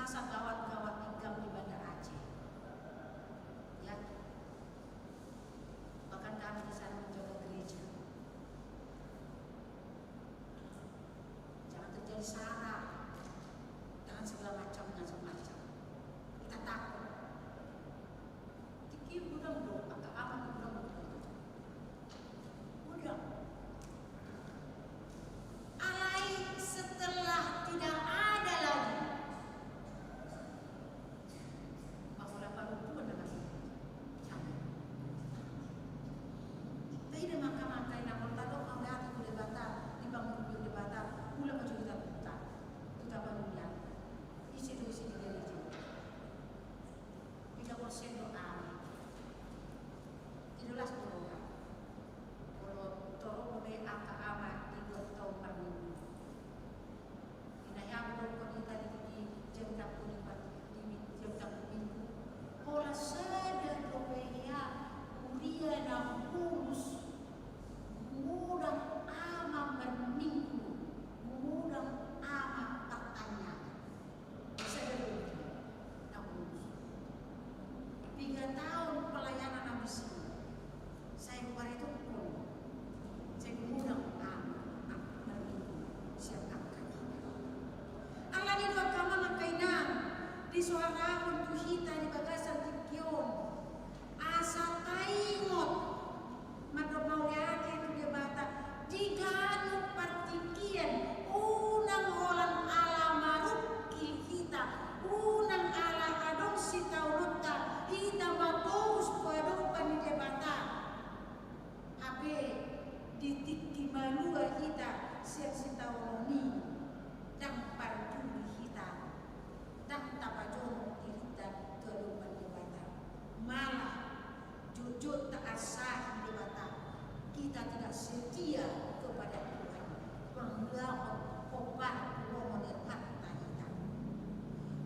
D: masa gawat-gawat tinggal di Banda Aceh. Ya. Bahkan kami di sana menjaga gereja. Jangan terjadi sara, jangan segala macam. Kita takut. Tiki udang dong, agak aman udang. Udang. Alai setelah tidak ada lagi. Bakulah parupuan dengan jangan. Tidak maka-maka yang bertadok menghati kulit batal, dibangun kulit batal, ulang menjadi tak kita bangunnya. Isi di gereja. 3% doa. Tidaklah doa. Kalau tolong boleh angka amat di 2 tahun per minggu. Tidak yang berdoa kita di jengkak kuning di jengkak minggu. Kalau sedang doa uria dan kurus, mudah amat berminggu, mudah amat bertanya. Sedang dan kurus. 3 tahun pelayanan habis ini. Saya keluar itu pun saya mudah amat berminggu siap angkat. Allah di dua kamar makainang di suara untuk hita di bagasan tikion asa taingot madok mauliati itu dia bata diganu partikian unang holan ala maruki hita unang ala adong sita uruta hita mapous padupan di dia bata abe ditiki malua hita siap sita uloni dan partuli hita dan tapajono hita kedupan di bata malah jujur tak asah di mata kita tidak setia kepada Tuhan penglahon obat lomo dan harta kita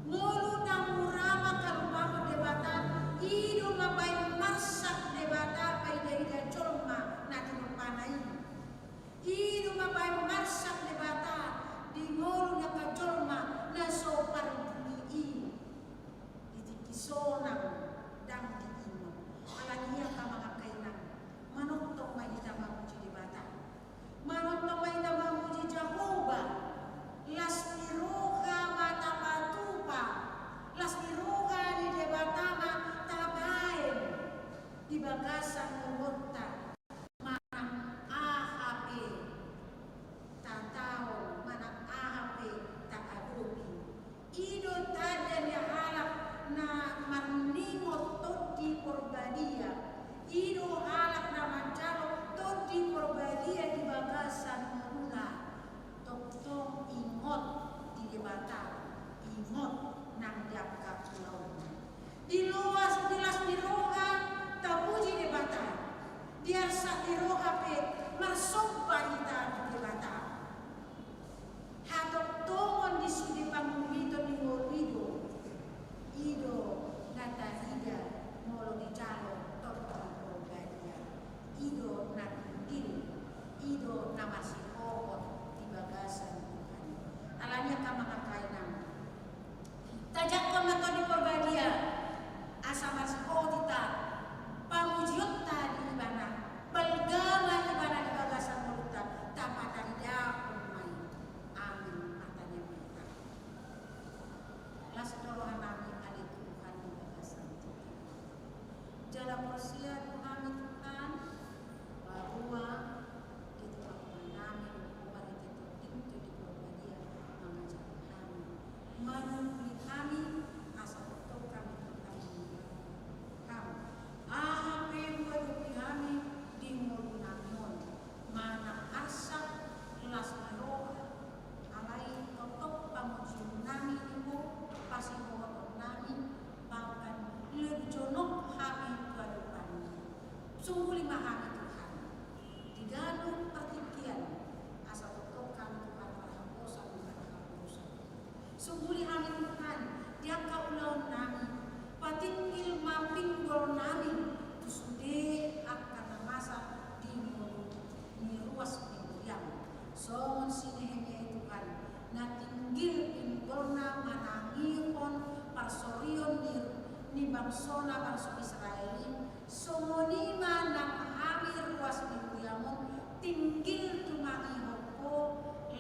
D: mulu dan murama kalumama debata hidup mabai marsak debata ida colma nanti mempanai hidup mabai marsak debata di mulu naka colma na sopar duli di sonang dan di imam alania kama kainan manotong maita mamuji di bata manotong maita mamuji Jehovah las piroga mata patupa las piroga di debatama tabain di bagasan ngonta manang AHP tatao manang AHP tak adopi ido taden ya halap na maningot todi porbadia ido halak na mancalo todi porbadia di bagasan muna tong ingot di debata ingot nang diapka pulau di luas di las diroha tabuji debata biasa diroha pe masompa ita di debata hatok tongon di sudi pangumito di ngorido ido nata ida molo di calo toti porbadia ido natindil ido namasi kokot di bagasan Tuhan alanya kama kakainang tajakon nato di porbadia asa mas kodita pamujiota di ibana balgama ibana di bagasan moluta tapata di daun mai amin matanya kita las dorohan kami ada Tuhan di bagasan kita jala porsia Tuhan Tuhan bahwa di tempat kami kemarin itu di porbadia mengajar kami menunggu kami asa betul kami tentang kami apa yang menunggu kami di mulunamon mana asa las meroha alai totok pamujiun nami ibu pasti mohon nami bahkan lebih jonok kami kehidupan sungguh 5 hari Tuhan diganu pertikian asa totok kami Tuhan berhamposa berhamposa sungguh 5 hari Tuhan diangka ulang nami patingil mapinggol nami tusude akan masa di ruas yang songon sinehnya Tuhan na tinggil pinggolna manangihon tanihon parsorion ni bangsona bangsa Israel somonima nang hamir ruas minguyamon tinggil tumangi hoko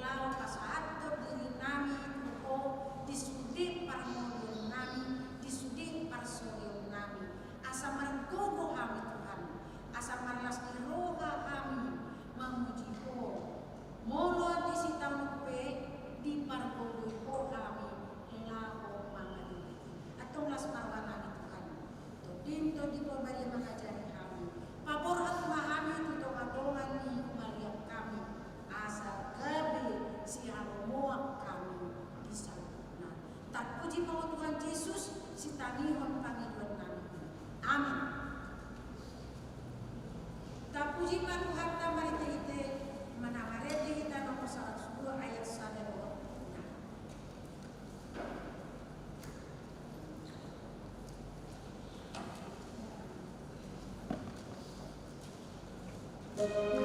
D: lau pasahato diri nami tuho disudi parmodion nami disudi parsorion nami asa margogo kami Tuhan asa marlas roha kami memuji ho molo disitang pe di pargogo ho kami lau mangadili atong las marwana Tuhan to dinto di pabari mengajari kami pabor at mahami tutong-atongan ni umaliak kami asa gabi si haromoak kami di sana tak puji mo Tuhan Yesus si tanihon Panginoon namin amin. Tak puji pa Tuhan ta marite manamarete kita nomor 102 ayat 1 2.